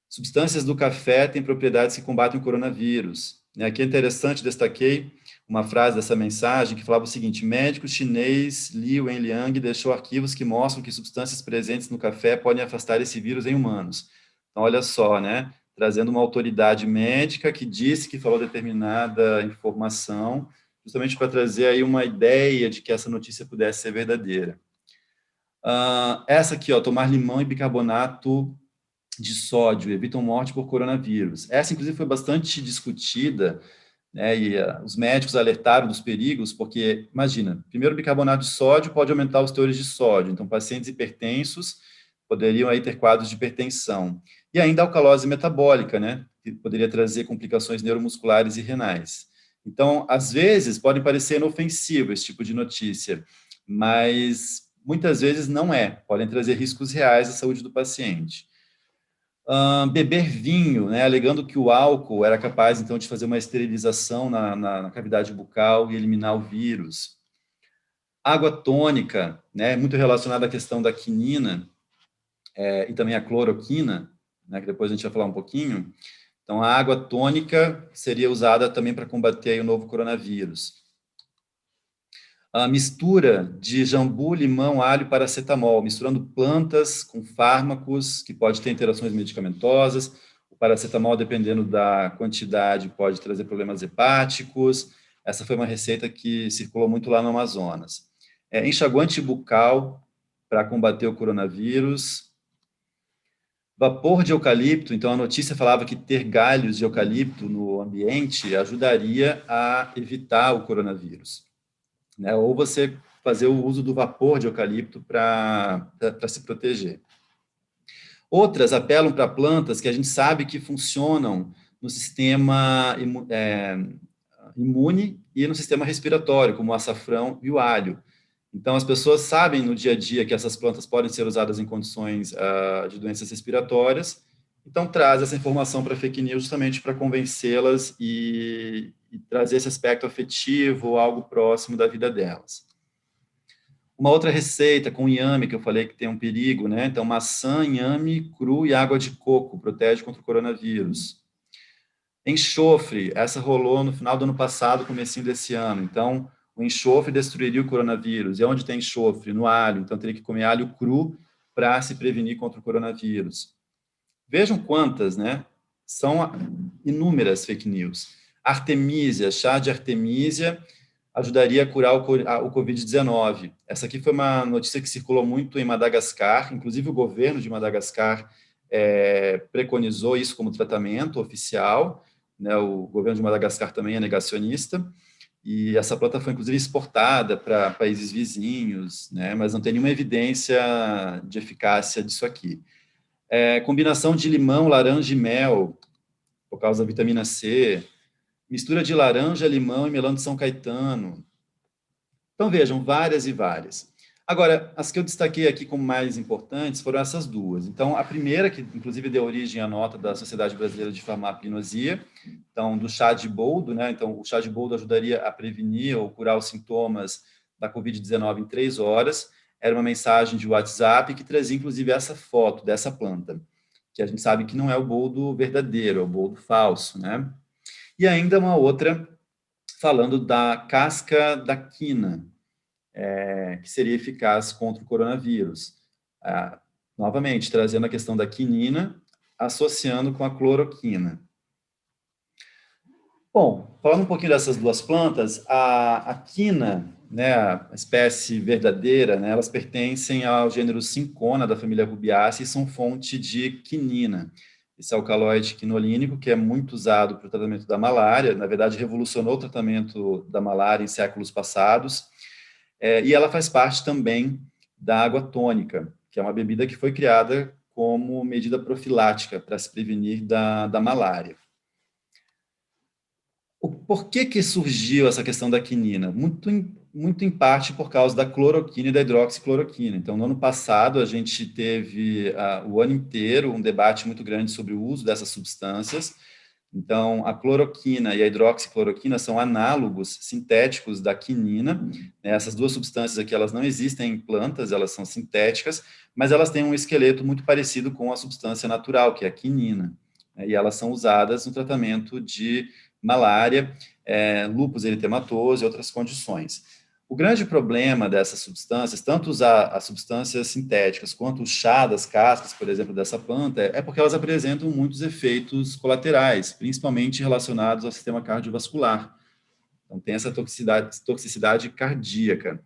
Substâncias do café têm propriedades que combatem o coronavírus. Aqui é interessante, destaquei uma frase dessa mensagem que falava o seguinte: médico chinês Li Wenliang deixou arquivos que mostram que substâncias presentes no café podem afastar esse vírus em humanos. Então, olha só, né? Trazendo uma autoridade médica que disse que falou determinada informação, justamente para trazer aí uma ideia de que essa notícia pudesse ser verdadeira. Essa aqui, ó, tomar limão e bicarbonato de sódio evitam morte por coronavírus. Essa, inclusive, foi bastante discutida, né, e os médicos alertaram dos perigos, porque, imagina, primeiro, o bicarbonato de sódio pode aumentar os teores de sódio, então pacientes hipertensos poderiam aí ter quadros de hipertensão. E ainda a alcalose metabólica, né, que poderia trazer complicações neuromusculares e renais. Então, às vezes, pode parecer inofensivo esse tipo de notícia, mas muitas vezes não é, podem trazer riscos reais à saúde do paciente. Beber vinho, né, alegando que o álcool era capaz, então, de fazer uma esterilização na cavidade bucal e eliminar o vírus. Água tônica, né, muito relacionada à questão da quinina e também a cloroquina, né, que depois a gente vai falar um pouquinho. Então, a água tônica seria usada também para combater aí o novo coronavírus. A mistura de jambu, limão, alho e paracetamol, misturando plantas com fármacos, que pode ter interações medicamentosas. O paracetamol, dependendo da quantidade, pode trazer problemas hepáticos. Essa foi uma receita que circulou muito lá no Amazonas. Enxaguante bucal para combater o coronavírus. Vapor de eucalipto, então a notícia falava que ter galhos de eucalipto no ambiente ajudaria a evitar o coronavírus. Né, ou você fazer o uso do vapor de eucalipto para se proteger. Outras apelam para plantas que a gente sabe que funcionam no sistema imune e no sistema respiratório, como o açafrão e o alho. Então, as pessoas sabem no dia a dia que essas plantas podem ser usadas em condições de doenças respiratórias, então traz essa informação para a fake news justamente para convencê-las e trazer esse aspecto afetivo, algo próximo da vida delas. Uma outra receita com inhame, que eu falei que tem um perigo, né? Então, maçã, inhame, cru e água de coco, protege contra o coronavírus. Enxofre, essa rolou no final do ano passado, comecinho desse ano. Então, o enxofre destruiria o coronavírus. E onde tem enxofre? No alho. Então, teria que comer alho cru para se prevenir contra o coronavírus. Vejam quantas, né? São inúmeras fake news. Artemísia, chá de artemísia ajudaria a curar o Covid-19. Essa aqui foi uma notícia que circulou muito em Madagascar, inclusive o governo de Madagascar preconizou isso como tratamento oficial, né? O governo de Madagascar também é negacionista, e essa planta foi, inclusive, exportada para países vizinhos, né? Mas não tem nenhuma evidência de eficácia disso aqui. Combinação de limão, laranja e mel, por causa da vitamina C, mistura de laranja, limão e melão de São Caetano. Então, vejam, várias e várias. Agora, as que eu destaquei aqui como mais importantes foram essas duas. Então, a primeira, que inclusive deu origem à nota da Sociedade Brasileira de Farmacognosia, então, do chá de boldo, né? Então, o chá de boldo ajudaria a prevenir ou curar os sintomas da Covid-19 em 3 horas. Era uma mensagem de WhatsApp que trazia, inclusive, essa foto dessa planta, que a gente sabe que não é o boldo verdadeiro, é o boldo falso, né? E ainda uma outra falando da casca da quina, que seria eficaz contra o coronavírus. Novamente, trazendo a questão da quinina, associando com a cloroquina. Bom, falando um pouquinho dessas duas plantas, a quina, né, a espécie verdadeira, né, elas pertencem ao gênero Cinchona, da família Rubiaceae, e são fonte de quinina. Esse alcaloide quinolínico, que é muito usado para o tratamento da malária, na verdade, revolucionou o tratamento da malária em séculos passados, e ela faz parte também da água tônica, que é uma bebida que foi criada como medida profilática para se prevenir da malária. Por que surgiu essa questão da quinina? Muito em parte por causa da cloroquina e da hidroxicloroquina. Então, no ano passado, a gente teve o ano inteiro um debate muito grande sobre o uso dessas substâncias. Então, a cloroquina e a hidroxicloroquina são análogos sintéticos da quinina, né? Essas duas substâncias aqui, elas não existem em plantas, elas são sintéticas, mas elas têm um esqueleto muito parecido com a substância natural, que é a quinina, né? E elas são usadas no tratamento de malária, lúpus eritematoso e outras condições. O grande problema dessas substâncias, tanto usar as substâncias sintéticas quanto o chá das cascas, por exemplo, dessa planta, é porque elas apresentam muitos efeitos colaterais, principalmente relacionados ao sistema cardiovascular. Então, tem essa toxicidade cardíaca.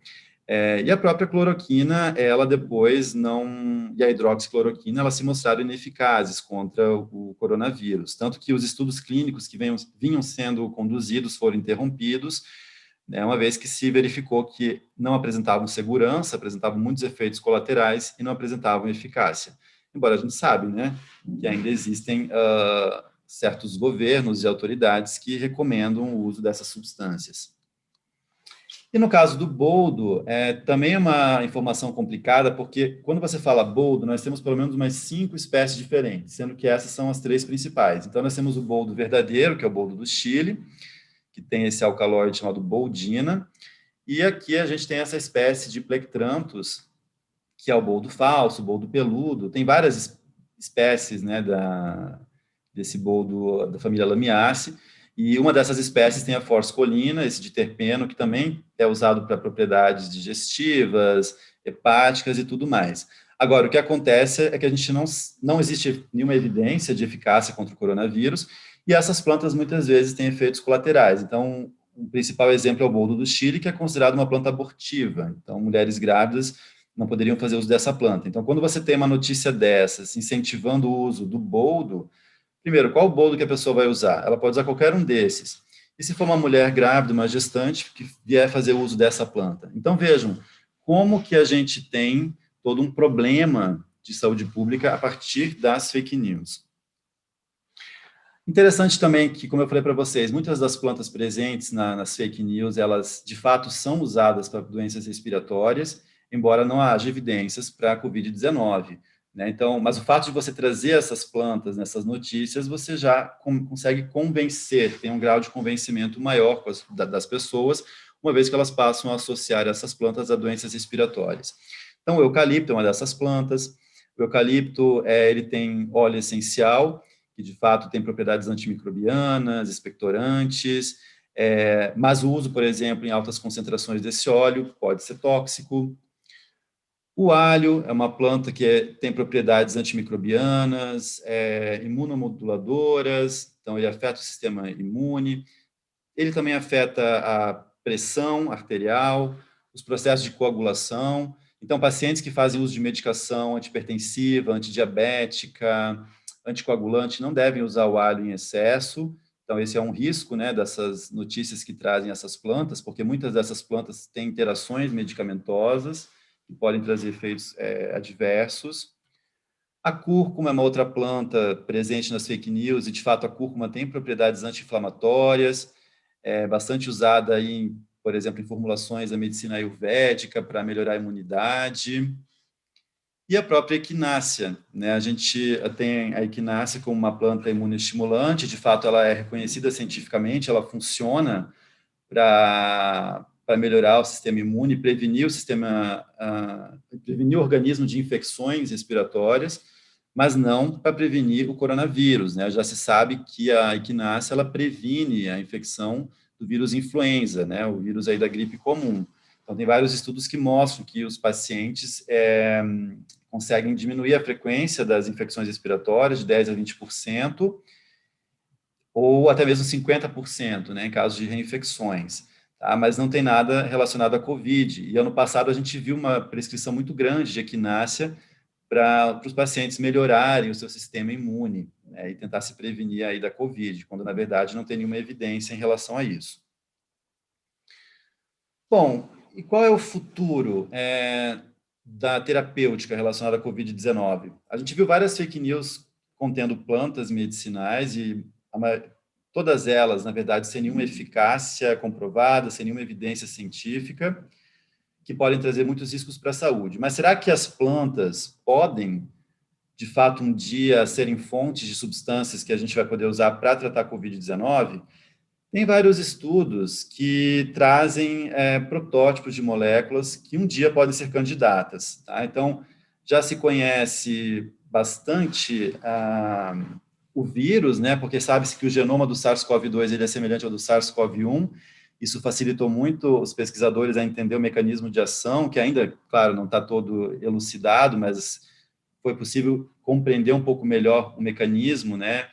E a própria cloroquina, ela depois não... E a hidroxicloroquina, elas se mostraram ineficazes contra o coronavírus. Tanto que os estudos clínicos que vinham sendo conduzidos foram interrompidos, né, uma vez que se verificou que não apresentavam segurança, apresentavam muitos efeitos colaterais e não apresentavam eficácia. Embora a gente sabe, né, que ainda existem certos governos e autoridades que recomendam o uso dessas substâncias. E no caso do boldo, também é uma informação complicada, porque quando você fala boldo, nós temos pelo menos umas 5 espécies diferentes, sendo que essas são as 3 principais. Então, nós temos o boldo verdadeiro, que é o boldo do Chile, que tem esse alcaloide chamado boldina, e aqui a gente tem essa espécie de Plectranthus, que é o boldo falso, o boldo peludo. Tem várias espécies, né, desse boldo da família Lamiaceae, e uma dessas espécies tem a forscolina, esse diterpeno, que também é usado para propriedades digestivas, hepáticas e tudo mais. Agora, o que acontece é que a gente não existe nenhuma evidência de eficácia contra o coronavírus, e essas plantas muitas vezes têm efeitos colaterais. Então, o principal exemplo é o boldo do Chile, que é considerado uma planta abortiva. Então, mulheres grávidas não poderiam fazer uso dessa planta. Então, quando você tem uma notícia dessas, incentivando o uso do boldo, primeiro, qual boldo que a pessoa vai usar? Ela pode usar qualquer um desses. E se for uma mulher grávida, uma gestante, que vier fazer uso dessa planta? Então, vejam, como que a gente tem todo um problema de saúde pública a partir das fake news. Interessante também que, como eu falei para vocês, muitas das plantas presentes nas fake news, elas, de fato, são usadas para doenças respiratórias, embora não haja evidências para a Covid-19. Né? Então, mas o fato de você trazer essas plantas nessas notícias, você já consegue convencer, tem um grau de convencimento maior das pessoas, uma vez que elas passam a associar essas plantas a doenças respiratórias. Então, o eucalipto é uma dessas plantas. O eucalipto, ele tem óleo essencial, que de fato tem propriedades antimicrobianas, expectorantes, mas o uso, por exemplo, em altas concentrações desse óleo pode ser tóxico. O alho é uma planta que tem propriedades antimicrobianas, imunomoduladoras, então ele afeta o sistema imune. Ele também afeta a pressão arterial, os processos de coagulação. Então, pacientes que fazem uso de medicação antihipertensiva, antidiabética, anticoagulante, não devem usar o alho em excesso. Então, esse é um risco, né, dessas notícias que trazem essas plantas, porque muitas dessas plantas têm interações medicamentosas que podem trazer efeitos adversos. A cúrcuma é uma outra planta presente nas fake news, e, de fato, a cúrcuma tem propriedades anti-inflamatórias, é bastante usada aí, por exemplo, em formulações da medicina ayurvédica para melhorar a imunidade. E a própria equinácea, né? A gente tem a equinácea como uma planta imunoestimulante, de fato ela é reconhecida cientificamente, ela funciona para melhorar o sistema imune, prevenir prevenir o organismo de infecções respiratórias, mas não para prevenir o coronavírus, né? Já se sabe que a equinácea ela previne a infecção do vírus influenza, né? O vírus aí da gripe comum. Então, tem vários estudos que mostram que os pacientes conseguem diminuir a frequência das infecções respiratórias de 10% a 20%, ou até mesmo 50%, né, em caso de reinfecções. Tá? Mas não tem nada relacionado à Covid. E ano passado a gente viu uma prescrição muito grande de equinácea para os pacientes melhorarem o seu sistema imune, né, e tentar se prevenir aí da Covid, quando na verdade não tem nenhuma evidência em relação a isso. Bom, e qual é o futuro da terapêutica relacionada à Covid-19? A gente viu várias fake news contendo plantas medicinais e todas elas, na verdade, sem nenhuma eficácia comprovada, sem nenhuma evidência científica, que podem trazer muitos riscos para a saúde. Mas será que as plantas podem, de fato, um dia serem fontes de substâncias que a gente vai poder usar para tratar a Covid-19? Tem vários estudos que trazem protótipos de moléculas que um dia podem ser candidatas. Tá? Então, já se conhece bastante o vírus, né? Porque sabe-se que o genoma do SARS-CoV-2 ele é semelhante ao do SARS-CoV-1. Isso facilitou muito os pesquisadores a entender o mecanismo de ação, que ainda, claro, não está todo elucidado, mas foi possível compreender um pouco melhor o mecanismo, né,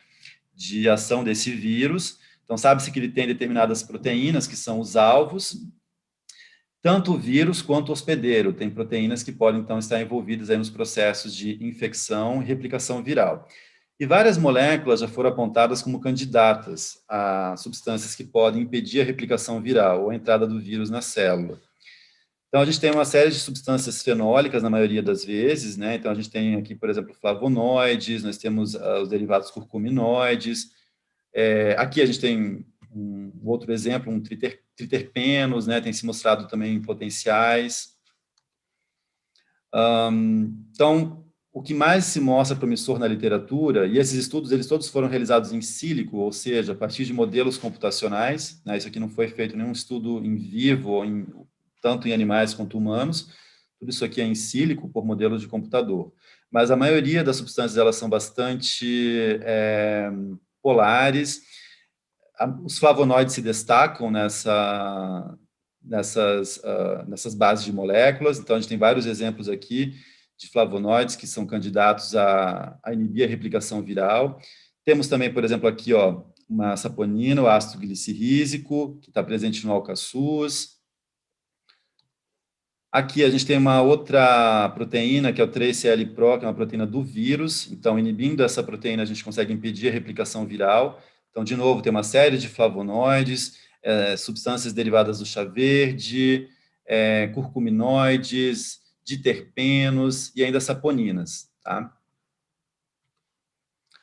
de ação desse vírus. Então, sabe-se que ele tem determinadas proteínas, que são os alvos, tanto o vírus quanto o hospedeiro. Tem proteínas que podem, então, estar envolvidas aí nos processos de infecção e replicação viral. E várias moléculas já foram apontadas como candidatas a substâncias que podem impedir a replicação viral ou a entrada do vírus na célula. Então, a gente tem uma série de substâncias fenólicas, na maioria das vezes, né? Então, a gente tem aqui, por exemplo, flavonoides, nós temos os derivados curcuminoides. Aqui a gente tem um outro exemplo, um triterpenos, né? Tem se mostrado também potenciais. Então, o que mais se mostra promissor na literatura, e esses estudos, eles todos foram realizados em sílico, ou seja, a partir de modelos computacionais, né? Isso aqui não foi feito nenhum estudo em vivo, tanto em animais quanto humanos, tudo isso aqui é em sílico, por modelos de computador. Mas a maioria das substâncias, elas são bastante polares. Os flavonoides se destacam nessas bases de moléculas, então a gente tem vários exemplos aqui de flavonoides que são candidatos a inibir a replicação viral. Temos também, por exemplo, aqui uma saponina, o ácido glicirrísico, que está presente no alcaçuz. Aqui a gente tem uma outra proteína, que é o 3CL-Pro, que é uma proteína do vírus. Então, inibindo essa proteína, a gente consegue impedir a replicação viral. Então, de novo, tem uma série de flavonoides, substâncias derivadas do chá verde, curcuminoides, diterpenos e ainda saponinas. Tá?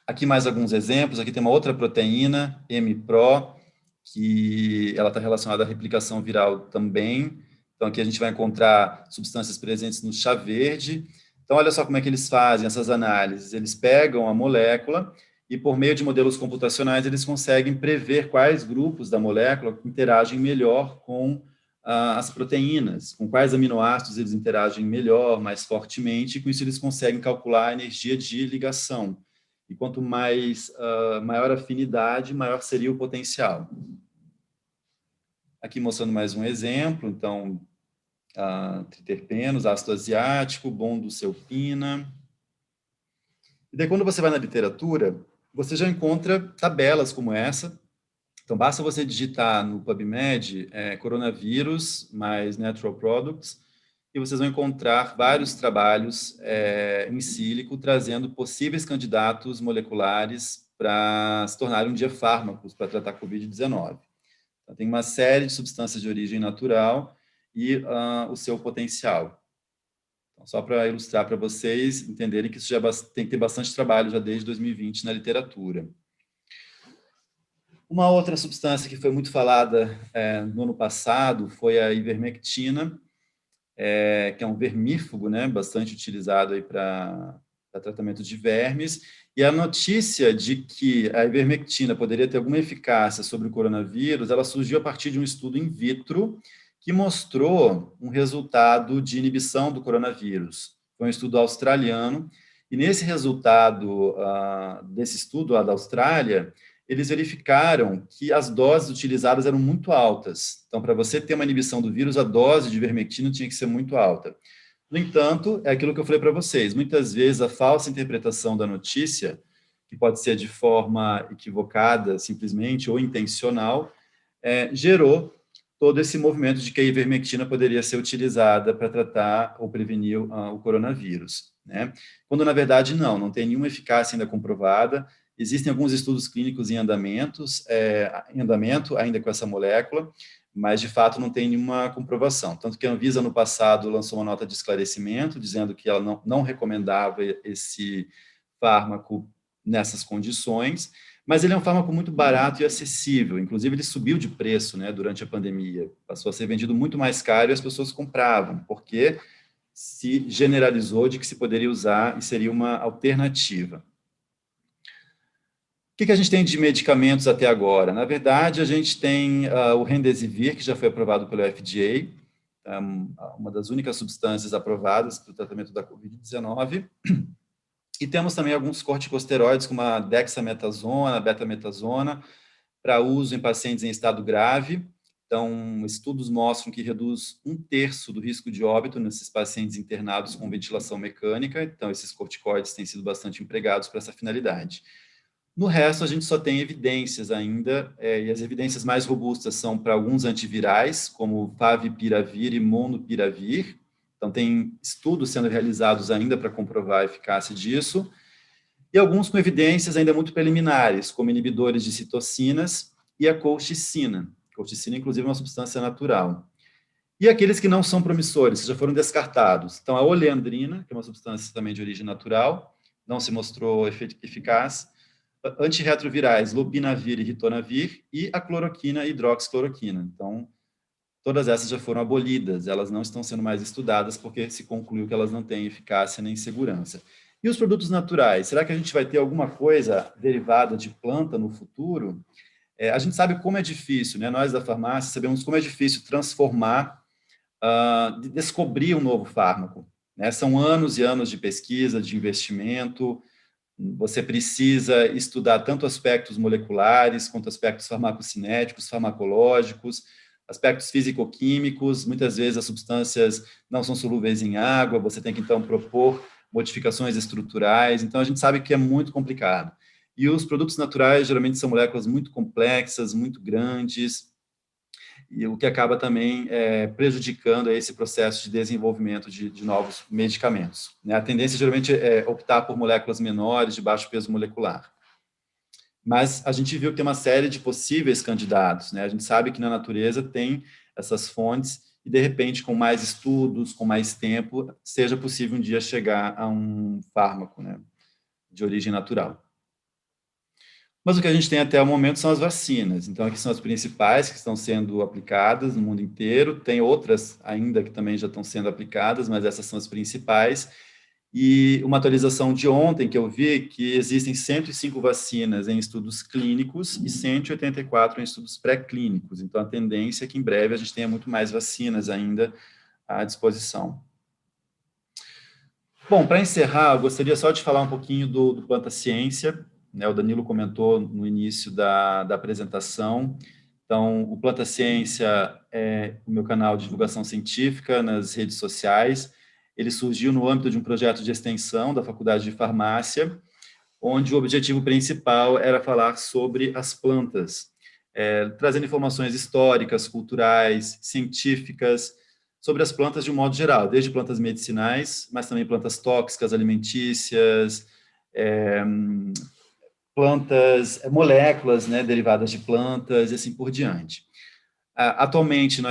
Aqui mais alguns exemplos. Aqui tem uma outra proteína, M-Pro, que ela está relacionada à replicação viral também. Então, aqui a gente vai encontrar substâncias presentes no chá verde. Então, olha só como é que eles fazem essas análises. Eles pegam a molécula e, por meio de modelos computacionais, eles conseguem prever quais grupos da molécula interagem melhor com as proteínas, com quais aminoácidos eles interagem melhor, mais fortemente, e com isso eles conseguem calcular a energia de ligação. E quanto maior afinidade, maior seria o potencial. Aqui mostrando mais um exemplo, então, triterpenos, ácido asiático, bonducelsina. E daí, quando você vai na literatura, você já encontra tabelas como essa. Então, basta você digitar no PubMed coronavírus mais natural products, e vocês vão encontrar vários trabalhos em sílico trazendo possíveis candidatos moleculares para se tornarem um dia fármacos para tratar a Covid-19. Então, tem uma série de substâncias de origem natural e o seu potencial. Então, só para ilustrar para vocês entenderem que isso já tem que ter bastante trabalho já desde 2020 na literatura. Uma outra substância que foi muito falada no ano passado foi a ivermectina, que é um vermífugo, né, bastante utilizado para tratamento de vermes, e a notícia de que a ivermectina poderia ter alguma eficácia sobre o coronavírus, ela surgiu a partir de um estudo in vitro que mostrou um resultado de inibição do coronavírus. Foi um estudo australiano, e nesse resultado desse estudo lá da Austrália, eles verificaram que as doses utilizadas eram muito altas. Então, para você ter uma inibição do vírus, a dose de ivermectina tinha que ser muito alta. No entanto, é aquilo que eu falei para vocês, muitas vezes a falsa interpretação da notícia, que pode ser de forma equivocada, simplesmente, ou intencional, gerou todo esse movimento de que a ivermectina poderia ser utilizada para tratar ou prevenir o coronavírus, né? Quando, na verdade, não tem nenhuma eficácia ainda comprovada. Existem alguns estudos clínicos em andamento ainda com essa molécula, mas, de fato, não tem nenhuma comprovação. Tanto que a Anvisa, no passado, lançou uma nota de esclarecimento, dizendo que ela não recomendava esse fármaco nessas condições, mas ele é um fármaco muito barato e acessível. Inclusive, ele subiu de preço, né, durante a pandemia. Passou a ser vendido muito mais caro e as pessoas compravam, porque se generalizou de que se poderia usar e seria uma alternativa. O que a gente tem de medicamentos até agora? Na verdade, a gente tem o Remdesivir, que já foi aprovado pelo FDA, uma das únicas substâncias aprovadas para o tratamento da Covid-19. E temos também alguns corticosteroides, como a dexametasona, a betametasona, para uso em pacientes em estado grave. Então, estudos mostram que reduz 1/3 do risco de óbito nesses pacientes internados com ventilação mecânica. Então, esses corticoides têm sido bastante empregados para essa finalidade. No resto, a gente só tem evidências ainda, e as evidências mais robustas são para alguns antivirais, como favipiravir e molnupiravir. Então, tem estudos sendo realizados ainda para comprovar a eficácia disso, e alguns com evidências ainda muito preliminares, como inibidores de citocinas e a colchicina. Colchicina, inclusive, é uma substância natural. E aqueles que não são promissores, que já foram descartados. Então, a oleandrina, que é uma substância também de origem natural, não se mostrou eficaz. Antirretrovirais, lopinavir e ritonavir, e a cloroquina e hidroxicloroquina. Então, todas essas já foram abolidas, elas não estão sendo mais estudadas porque se concluiu que elas não têm eficácia nem segurança. E os produtos naturais? Será que a gente vai ter alguma coisa derivada de planta no futuro? A gente sabe como é difícil, né? Nós da farmácia sabemos como é difícil transformar, descobrir um novo fármaco, né? São anos e anos de pesquisa, de investimento. Você precisa estudar tanto aspectos moleculares, quanto aspectos farmacocinéticos, farmacológicos, aspectos físico-químicos. Muitas vezes as substâncias não são solúveis em água, você tem que, então, propor modificações estruturais. Então, a gente sabe que é muito complicado. E os produtos naturais, geralmente, são moléculas muito complexas, muito grandes, e o que acaba também prejudicando esse processo de desenvolvimento de novos medicamentos, né? A tendência, geralmente, é optar por moléculas menores, de baixo peso molecular. Mas a gente viu que tem uma série de possíveis candidatos, né? A gente sabe que na natureza tem essas fontes e, de repente, com mais estudos, com mais tempo, seja possível um dia chegar a um fármaco, né, de origem natural. Mas o que a gente tem até o momento são as vacinas. Então, aqui são as principais que estão sendo aplicadas no mundo inteiro. Tem outras ainda que também já estão sendo aplicadas, mas essas são as principais. E uma atualização de ontem que eu vi que existem 105 vacinas em estudos clínicos e 184 em estudos pré-clínicos. Então, a tendência é que em breve a gente tenha muito mais vacinas ainda à disposição. Bom, para encerrar, eu gostaria só de falar um pouquinho do Planta Ciência, né? O Danilo comentou no início da apresentação. Então, o Planta Ciência é o meu canal de divulgação científica nas redes sociais. Ele surgiu no âmbito de um projeto de extensão da Faculdade de Farmácia, onde o objetivo principal era falar sobre as plantas, trazendo informações históricas, culturais, científicas, sobre as plantas de um modo geral, desde plantas medicinais, mas também plantas tóxicas, alimentícias, plantas, moléculas, né, derivadas de plantas e assim por diante. Atualmente,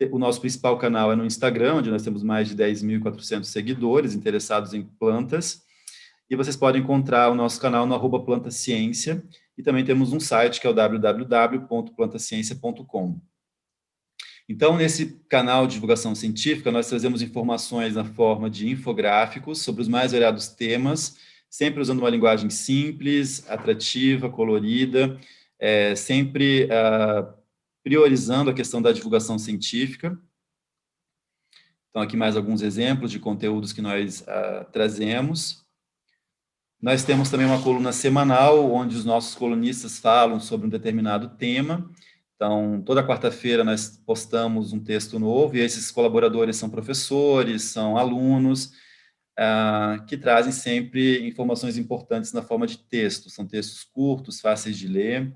o nosso principal canal é no Instagram, onde nós temos mais de 10.400 seguidores interessados em plantas, e vocês podem encontrar o nosso canal no @plantaciência, e também temos um site que é o www.plantaciência.com. Então, nesse canal de divulgação científica, nós trazemos informações na forma de infográficos sobre os mais variados temas, sempre usando uma linguagem simples, atrativa, colorida, sempre priorizando a questão da divulgação científica. Então, aqui mais alguns exemplos de conteúdos que nós trazemos. Nós temos também uma coluna semanal, onde os nossos colunistas falam sobre um determinado tema. Então, toda quarta-feira nós postamos um texto novo, e esses colaboradores são professores, são alunos, que trazem sempre informações importantes na forma de texto. São textos curtos, fáceis de ler.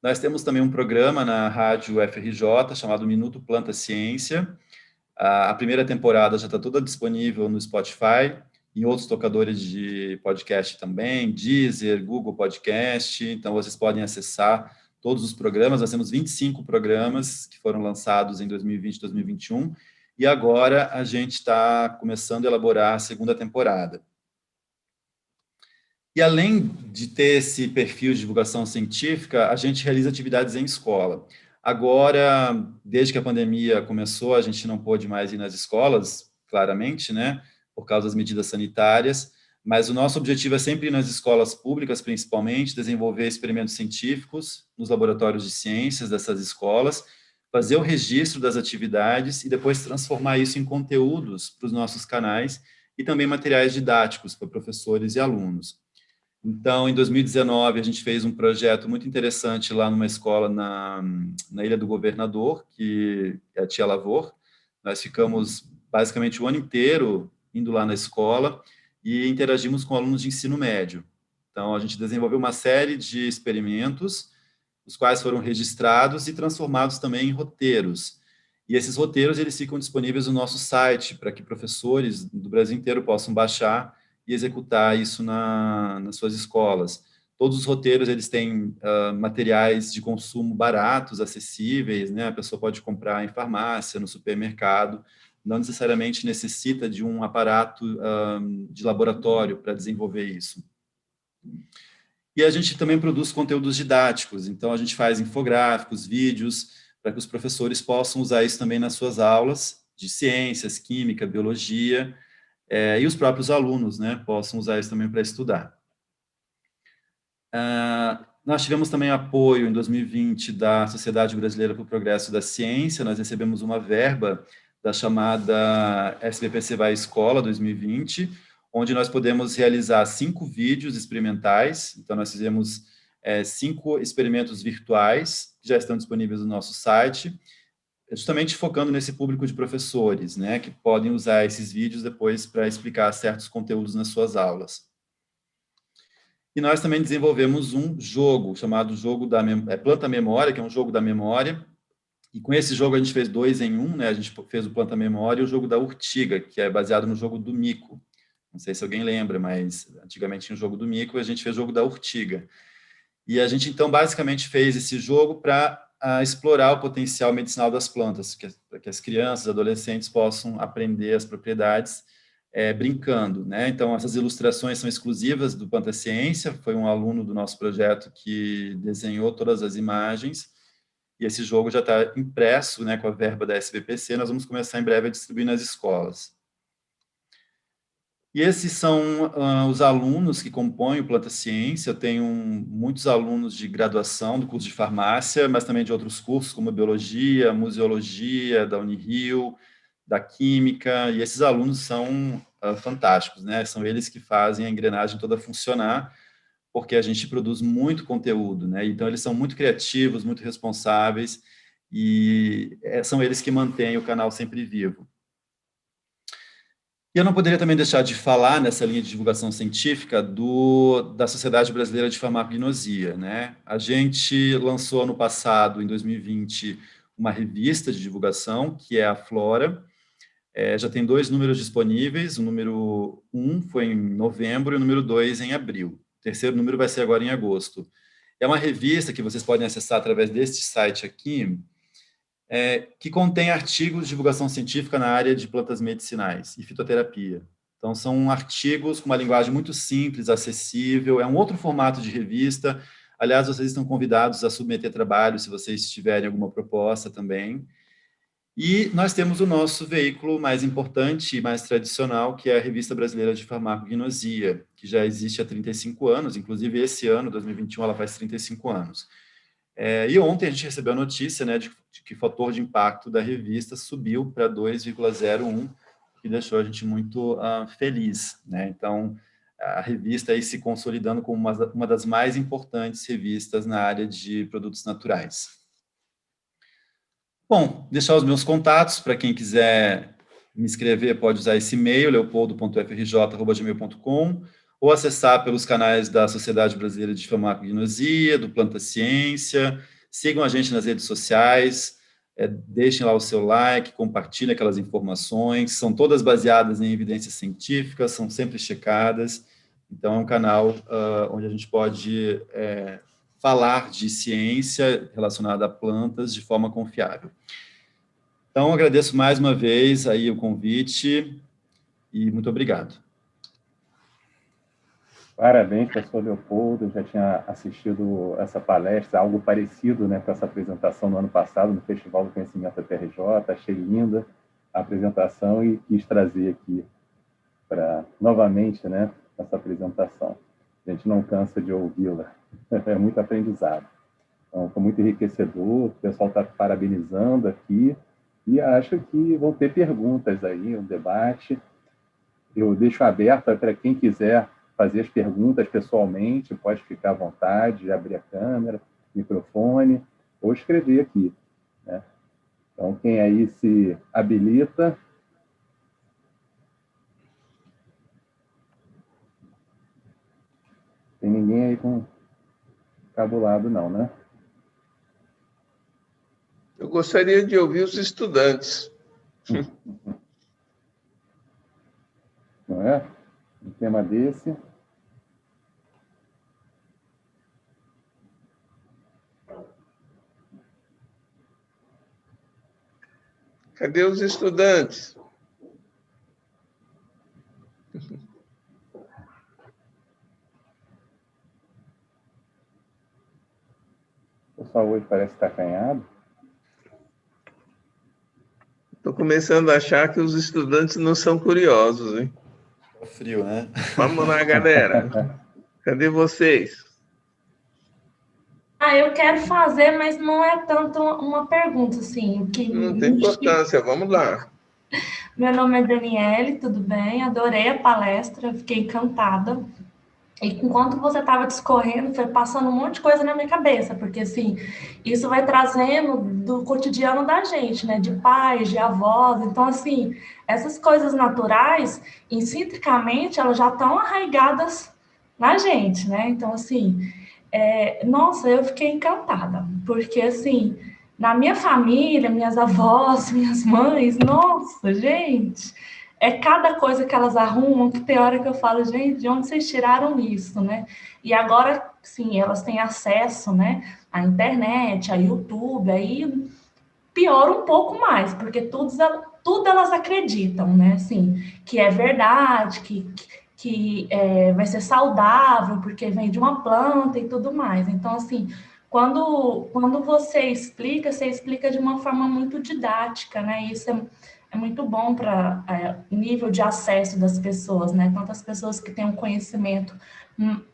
Nós temos também um programa na rádio FRJ, chamado Minuto Planta Ciência. A primeira temporada já está toda disponível no Spotify, em outros tocadores de podcast também, Deezer, Google Podcast. Então, vocês podem acessar todos os programas. Nós temos 25 programas que foram lançados em 2020 e 2021, e agora a gente está começando a elaborar a segunda temporada. E além de ter esse perfil de divulgação científica, a gente realiza atividades em escola. Agora, desde que a pandemia começou, a gente não pôde mais ir nas escolas, claramente, né, por causa das medidas sanitárias, mas o nosso objetivo é sempre ir nas escolas públicas, principalmente, desenvolver experimentos científicos nos laboratórios de ciências dessas escolas, fazer o registro das atividades e depois transformar isso em conteúdos para os nossos canais e também materiais didáticos para professores e alunos. Então, em 2019, a gente fez um projeto muito interessante lá numa escola na Ilha do Governador, que é a Tia Lavor. Nós ficamos basicamente o ano inteiro indo lá na escola e interagimos com alunos de ensino médio. Então, a gente desenvolveu uma série de experimentos, os quais foram registrados e transformados também em roteiros. E esses roteiros, eles ficam disponíveis no nosso site, para que professores do Brasil inteiro possam baixar e executar isso nas suas escolas. Todos os roteiros, eles têm materiais de consumo baratos, acessíveis, né? A pessoa pode comprar em farmácia, no supermercado, não necessariamente necessita de um aparato de laboratório para desenvolver isso. E a gente também produz conteúdos didáticos, então a gente faz infográficos, vídeos, para que os professores possam usar isso também nas suas aulas de ciências, química, biologia, e os próprios alunos, né, possam usar isso também para estudar. Nós tivemos também apoio em 2020 da Sociedade Brasileira para o Progresso da Ciência. Nós recebemos uma verba da chamada SBPC Vai à Escola 2020, onde nós podemos realizar 5 vídeos experimentais. Então, nós fizemos 5 experimentos virtuais, que já estão disponíveis no nosso site, justamente focando nesse público de professores, né, que podem usar esses vídeos depois para explicar certos conteúdos nas suas aulas. E nós também desenvolvemos um jogo, chamado jogo da Planta Memória, que é um jogo da memória, e com esse jogo a gente fez 2 em 1, né, a gente fez o Planta Memória e o jogo da Urtiga, que é baseado no jogo do mico. Não sei se alguém lembra, mas antigamente tinha o jogo do mico e a gente fez o jogo da Urtiga. E a gente, então, basicamente fez esse jogo para explorar o potencial medicinal das plantas, para que as crianças, adolescentes possam aprender as propriedades brincando, né? Então, essas ilustrações são exclusivas do Planta Ciência, foi um aluno do nosso projeto que desenhou todas as imagens, e esse jogo já está impresso, né, com a verba da SBPC, nós vamos começar em breve a distribuir nas escolas. E esses são os alunos que compõem o Planta Ciência. Eu tenho muitos alunos de graduação do curso de farmácia, mas também de outros cursos, como biologia, museologia, da Unirio, da química, e esses alunos são fantásticos, né? São eles que fazem a engrenagem toda funcionar, porque a gente produz muito conteúdo, né? Então, eles são muito criativos, muito responsáveis, e são eles que mantêm o canal sempre vivo. E eu não poderia também deixar de falar, nessa linha de divulgação científica, da Sociedade Brasileira de Farmacognosia, né? A gente lançou ano passado, em 2020, uma revista de divulgação, que é a Flora. Já tem 2 números disponíveis, o número 1 foi em novembro e o número 2 em abril. terceiro número vai ser agora em agosto. É uma revista que vocês podem acessar através deste site aqui, que contém artigos de divulgação científica na área de plantas medicinais e fitoterapia. Então, são artigos com uma linguagem muito simples, acessível, é um outro formato de revista. Aliás, vocês estão convidados a submeter trabalho, se vocês tiverem alguma proposta também. E nós temos o nosso veículo mais importante e mais tradicional, que é a Revista Brasileira de Farmacognosia, que já existe há 35 anos, inclusive esse ano, 2021, ela faz 35 anos. E ontem a gente recebeu a notícia, né, de que o fator de impacto da revista subiu para 2,01, que deixou a gente muito feliz, né? Então, a revista aí se consolidando como uma das mais importantes revistas na área de produtos naturais. Bom, deixar os meus contatos, para quem quiser me escrever, pode usar esse e-mail, leopoldo.frj@gmail.com, ou acessar pelos canais da Sociedade Brasileira de Farmacognosia, do Planta Ciência. Sigam a gente nas redes sociais, deixem lá o seu like, compartilhem aquelas informações, são todas baseadas em evidências científicas, são sempre checadas, então é um canal onde a gente pode falar de ciência relacionada a plantas de forma confiável. Então, agradeço mais uma vez aí o convite e muito obrigado. Parabéns, professor Leopoldo. Eu já tinha assistido essa palestra, algo parecido, né, com essa apresentação no ano passado, no Festival do Conhecimento da FRJ. Achei linda a apresentação e quis trazer aqui novamente, né, essa apresentação. A gente não cansa de ouvi-la. É muito aprendizado. Então, foi muito enriquecedor. O pessoal está parabenizando aqui e acho que vão ter perguntas aí, um debate. Eu deixo aberto para quem quiser fazer as perguntas pessoalmente, pode ficar à vontade, abrir a câmera, microfone, ou escrever aqui, né? Então, quem aí se habilita... Tem ninguém aí com cabulado, não, né? Eu gostaria de ouvir os estudantes. Não é? Um tema desse... Cadê os estudantes? O pessoal hoje parece estar acanhado. Estou começando a achar que os estudantes não são curiosos, hein? É frio, né? Vamos lá, galera. Cadê vocês? Eu quero fazer, mas não é tanto uma pergunta, assim. Não tem importância, vamos lá. Meu nome é Daniele, tudo bem? Adorei a palestra, fiquei encantada. E enquanto você estava discorrendo, foi passando um monte de coisa na minha cabeça, porque, assim, isso vai trazendo do cotidiano da gente, né? De pais, de avós. Então, assim, essas coisas naturais, intrinsecamente, elas já estão arraigadas na gente, né? Então, assim, nossa, eu fiquei encantada, porque, assim, na minha família, minhas avós, minhas mães, nossa, gente, é cada coisa que elas arrumam que tem hora que eu falo, gente, de onde vocês tiraram isso, né? E agora, sim, elas têm acesso, né, à internet, a YouTube, aí piora um pouco mais, porque tudo elas acreditam, né, assim, que é verdade, que vai ser saudável, porque vem de uma planta e tudo mais. Então, assim, quando você explica de uma forma muito didática, né? Isso é muito bom para nível de acesso das pessoas, né? Tanto as pessoas que têm um conhecimento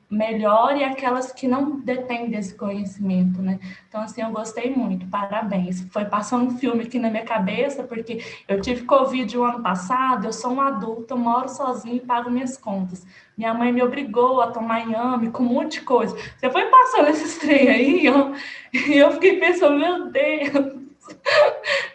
melhor e aquelas que não detêm desse conhecimento, né? Então, assim, eu gostei muito, parabéns. Foi passando um filme aqui na minha cabeça, porque eu tive Covid o ano passado, eu sou uma adulta, eu moro sozinha e pago minhas contas. Minha mãe me obrigou a tomar inhame, com um monte de coisa. Você foi passando esses trem aí, ó, e eu fiquei pensando, meu Deus.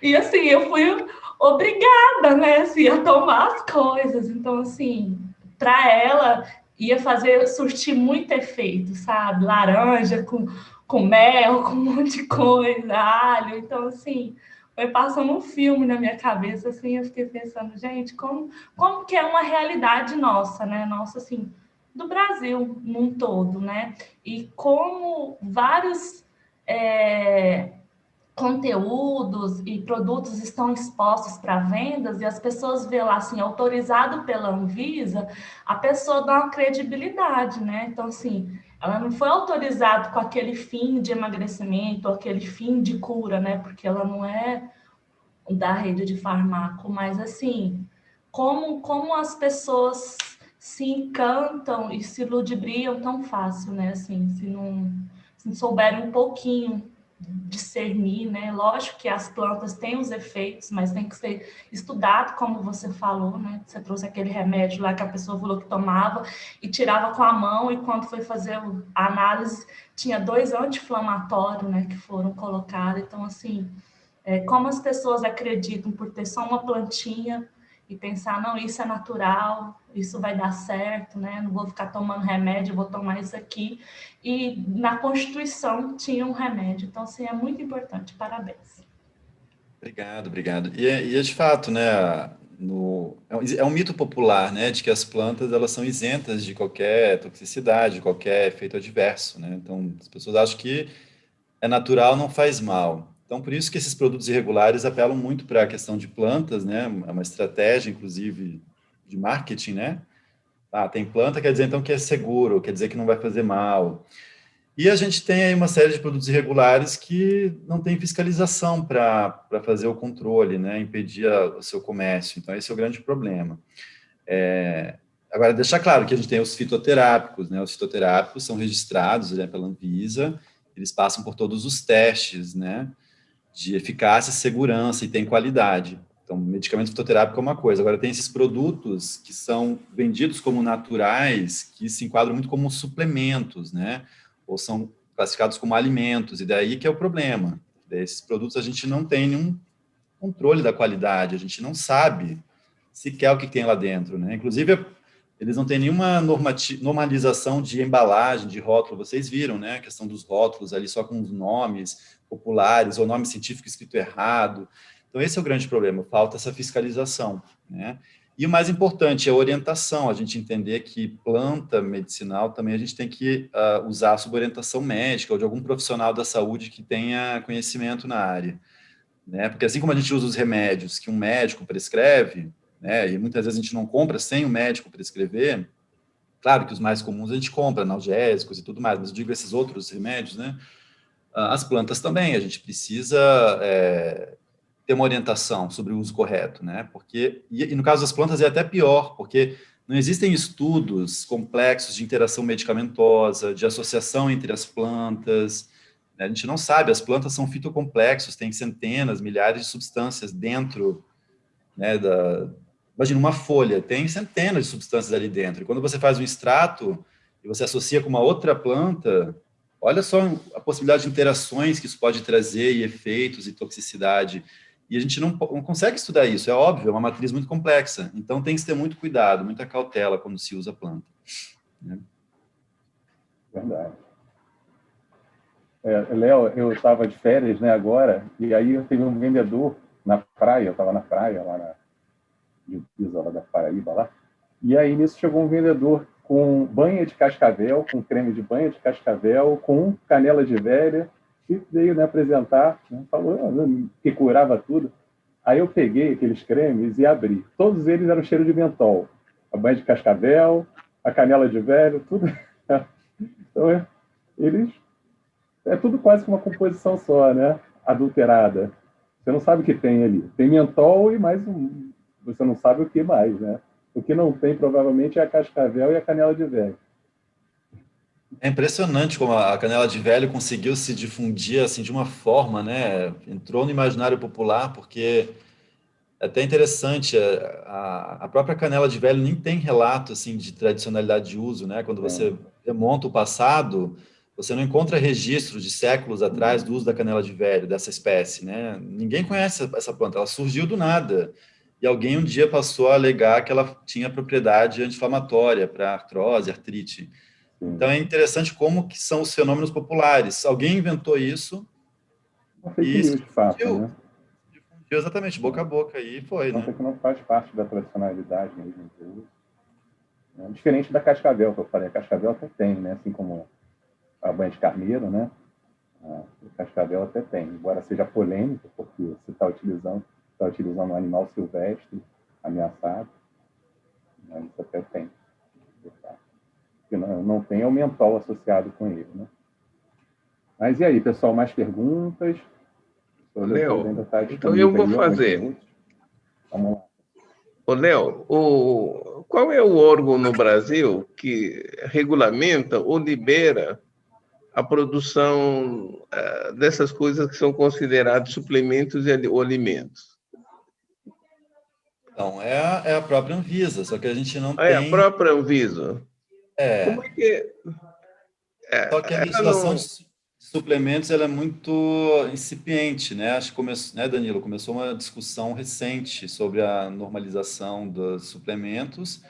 E, assim, eu fui obrigada, né, assim, a tomar as coisas. Então, assim, para ela ia surtir muito efeito, sabe? Laranja com mel, com um monte de coisa, alho. Então, assim, foi passando um filme na minha cabeça, assim, eu fiquei pensando, gente, como que é uma realidade nossa, né? Nossa, assim, do Brasil num todo, né? E como vários conteúdos e produtos estão expostos para vendas e as pessoas vê lá assim, autorizado pela Anvisa, a pessoa dá uma credibilidade, né? Então, assim, ela não foi autorizada com aquele fim de emagrecimento, aquele fim de cura, né? Porque ela não é da rede de farmaco, mas assim, como as pessoas se encantam e se ludibriam tão fácil, né? Assim, se não souberem um pouquinho discernir, né? Lógico que as plantas têm os efeitos, mas tem que ser estudado, como você falou, né? Você trouxe aquele remédio lá que a pessoa falou que tomava e tirava com a mão, e quando foi fazer a análise, tinha 2 anti-inflamatórios, né, que foram colocados. Então, assim, como as pessoas acreditam por ter só uma plantinha e pensar, não, isso é natural, isso vai dar certo, né? Não vou ficar tomando remédio, vou tomar isso aqui. E na Constituição tinha um remédio. Então, assim, é muito importante. Parabéns. Obrigado, obrigado. E é de fato, né, é um mito popular, né, de que as plantas elas são isentas de qualquer toxicidade, de qualquer efeito adverso, né? Então, as pessoas acham que é natural, não faz mal. Então, por isso que esses produtos irregulares apelam muito para a questão de plantas, né? É uma estratégia, inclusive, de marketing, né? Ah, tem planta, quer dizer então que é seguro, quer dizer que não vai fazer mal. E a gente tem aí uma série de produtos irregulares que não tem fiscalização para fazer o controle, né? Impedir o seu comércio. Então, esse é o grande problema. Agora, deixar claro que a gente tem os fitoterápicos, né? Os fitoterápicos são registrados, né, pela Anvisa, eles passam por todos os testes, né, de eficácia, segurança e tem qualidade. Então, medicamento fitoterápico é uma coisa. Agora, tem esses produtos que são vendidos como naturais, que se enquadram muito como suplementos, né, ou são classificados como alimentos, e daí que é o problema. Esses produtos a gente não tem nenhum controle da qualidade, a gente não sabe sequer o que tem lá dentro, né? Inclusive, eles não têm nenhuma normalização de embalagem, de rótulo. Vocês viram, né? A questão dos rótulos ali só com os nomes populares ou nome científico escrito errado. Então, esse é o grande problema, falta essa fiscalização, né? E o mais importante é a orientação, a gente entender que planta medicinal também a gente tem que usar sob orientação médica ou de algum profissional da saúde que tenha conhecimento na área, né? Porque assim como a gente usa os remédios que um médico prescreve, né, e muitas vezes a gente não compra sem o médico prescrever, claro que os mais comuns a gente compra, analgésicos e tudo mais, mas eu digo esses outros remédios, né? As plantas também, a gente precisa ter uma orientação sobre o uso correto, né? Porque, e no caso das plantas é até pior, porque não existem estudos complexos de interação medicamentosa, de associação entre as plantas, né? A gente não sabe, as plantas são fitocomplexos, tem centenas, milhares de substâncias dentro, né, imagina uma folha, tem centenas de substâncias ali dentro, e quando você faz um extrato e você associa com uma outra planta, olha só a possibilidade de interações que isso pode trazer, e efeitos e toxicidade, e a gente não consegue estudar isso, é óbvio, é uma matriz muito complexa, então tem que ter muito cuidado, muita cautela quando se usa a planta, né? Verdade. Léo, eu estava de férias, né, agora, e aí eu teve um vendedor na praia, eu estava na praia, lá na divisa lá da Paraíba, lá, e aí nisso chegou um vendedor com banha de cascavel, com creme de banha de cascavel, com canela de velha, e veio, né, apresentar, né, falou que curava tudo. Aí eu peguei aqueles cremes e abri. Todos eles eram cheiro de mentol. A banha de cascavel, a canela de velho, tudo. Então, eles é tudo quase que uma composição só, né? Adulterada. Você não sabe o que tem ali. Tem mentol e mais um. Você não sabe o que mais, né? O que não tem, provavelmente, é a cascavel e a canela de velho. É impressionante como a canela de velho conseguiu se difundir assim de uma forma, né? Entrou no imaginário popular, porque é até interessante, a própria canela de velho nem tem relato assim de tradicionalidade de uso, né? Quando você remonta o passado, você não encontra registros de séculos atrás do uso da canela de velho, dessa espécie, né? Ninguém conhece essa planta, ela surgiu do nada. E alguém um dia passou a alegar que ela tinha propriedade anti-inflamatória para artrose, artrite. Então é interessante como que são os fenômenos populares. Alguém inventou isso Uma fake e se news, de fato, difundiu, né? exatamente, boca a boca, e foi, Planta né? que não faz parte da tradicionalidade mesmo. né? Diferente da cascavel, que eu falei, a cascavel até tem, né? Assim como a banha de carneiro, né? A cascavel até tem, embora seja polêmico, porque você está utilizando um animal silvestre ameaçado, mas isso até tem. Porque não tem o mentol associado com ele, né? Mas e aí, pessoal, mais perguntas? O doutor ainda Léo, está então eu disponível vou aí, alguns fazer. minutos. Vamos lá. Ô, Léo, qual é o órgão no Brasil que regulamenta ou libera a produção dessas coisas que são considerados suplementos ou alimentos? Então, é a própria Anvisa, só que a gente não É a tem. própria Anvisa. Como É, é que só que a ela legislação de não... suplementos ela é muito incipiente, né? Acho que começou, né, Danilo? Começou uma discussão recente sobre a normalização dos suplementos,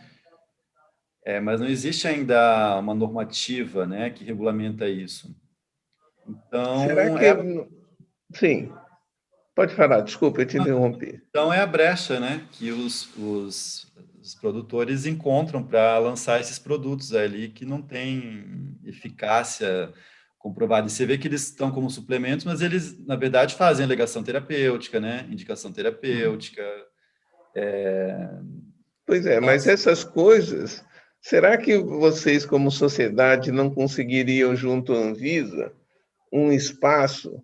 mas não existe ainda uma normativa, né, que regulamenta isso. Será Então, que... Sim, pode falar, desculpa, eu te interrompi. então é a brecha, né, que os produtores encontram para lançar esses produtos ali que não têm eficácia comprovada. E você vê que eles estão como suplementos, mas eles, na verdade, fazem alegação terapêutica, né, indicação terapêutica. Pois é, Então, mas essas coisas, será que vocês, como sociedade, não conseguiriam, junto à Anvisa, um espaço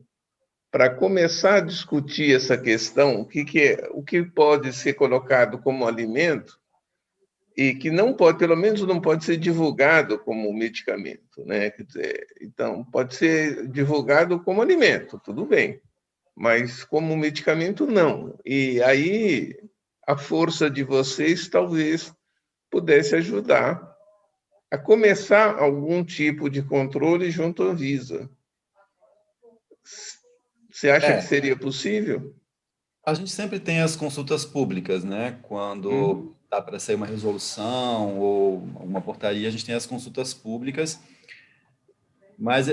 para começar a discutir essa questão, o que pode ser colocado como alimento e que não pode, pelo menos não pode ser divulgado como medicamento, né? Quer dizer, então, pode ser divulgado como alimento, tudo bem, mas como medicamento, não. E aí, a força de vocês talvez pudesse ajudar a começar algum tipo de controle junto à Anvisa. Você acha que é, seria possível? a gente sempre tem as consultas públicas, né? Quando Uhum. dá para sair uma resolução ou uma portaria, a gente tem as consultas públicas. Mas,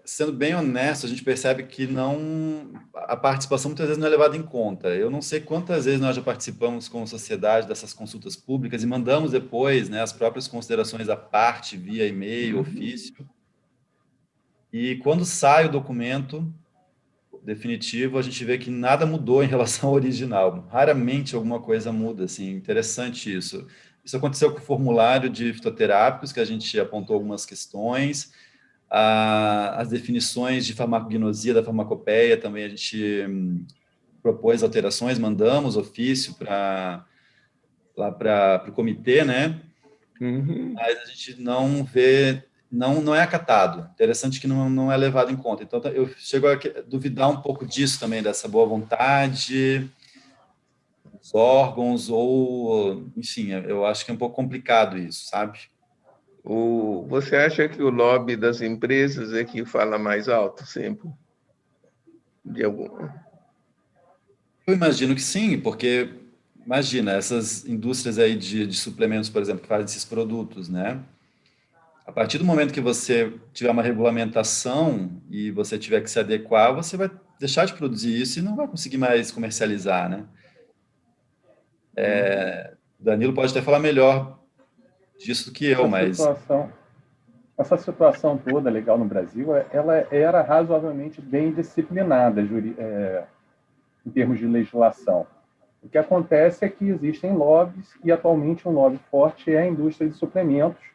sendo bem honesto, a gente percebe que não, a participação muitas vezes não é levada em conta. Eu não sei quantas vezes nós já participamos como sociedade dessas consultas públicas e mandamos depois, né, as próprias considerações à parte, via e-mail, ofício. E quando sai o documento definitivo, a gente vê que nada mudou em relação ao original. Raramente alguma coisa muda, assim, interessante isso. Isso aconteceu com o formulário de fitoterápicos, que a gente apontou algumas questões, as definições de farmacognosia da farmacopeia também a gente propôs alterações, mandamos ofício lá para o comitê, né? Uhum. Mas a gente não vê, não é acatado. Interessante que não é levado em conta. Então, eu chego a duvidar um pouco disso também, dessa boa vontade dos órgãos, ou, enfim, eu acho que é um pouco complicado isso, sabe? Você acha que o lobby das empresas é que fala mais alto sempre? De algum... Eu imagino que sim, porque, imagina, essas indústrias aí de suplementos, por exemplo, que fazem esses produtos, né? A partir do momento que você tiver uma regulamentação e você tiver que se adequar, você vai deixar de produzir isso e não vai conseguir mais comercializar, né? Uhum. Danilo pode até falar melhor disso do que eu, Essa mas situação, essa situação toda legal no Brasil, ela era razoavelmente bem disciplinada em termos de legislação. O que acontece é que existem lobbies e atualmente um lobby forte é a indústria de suplementos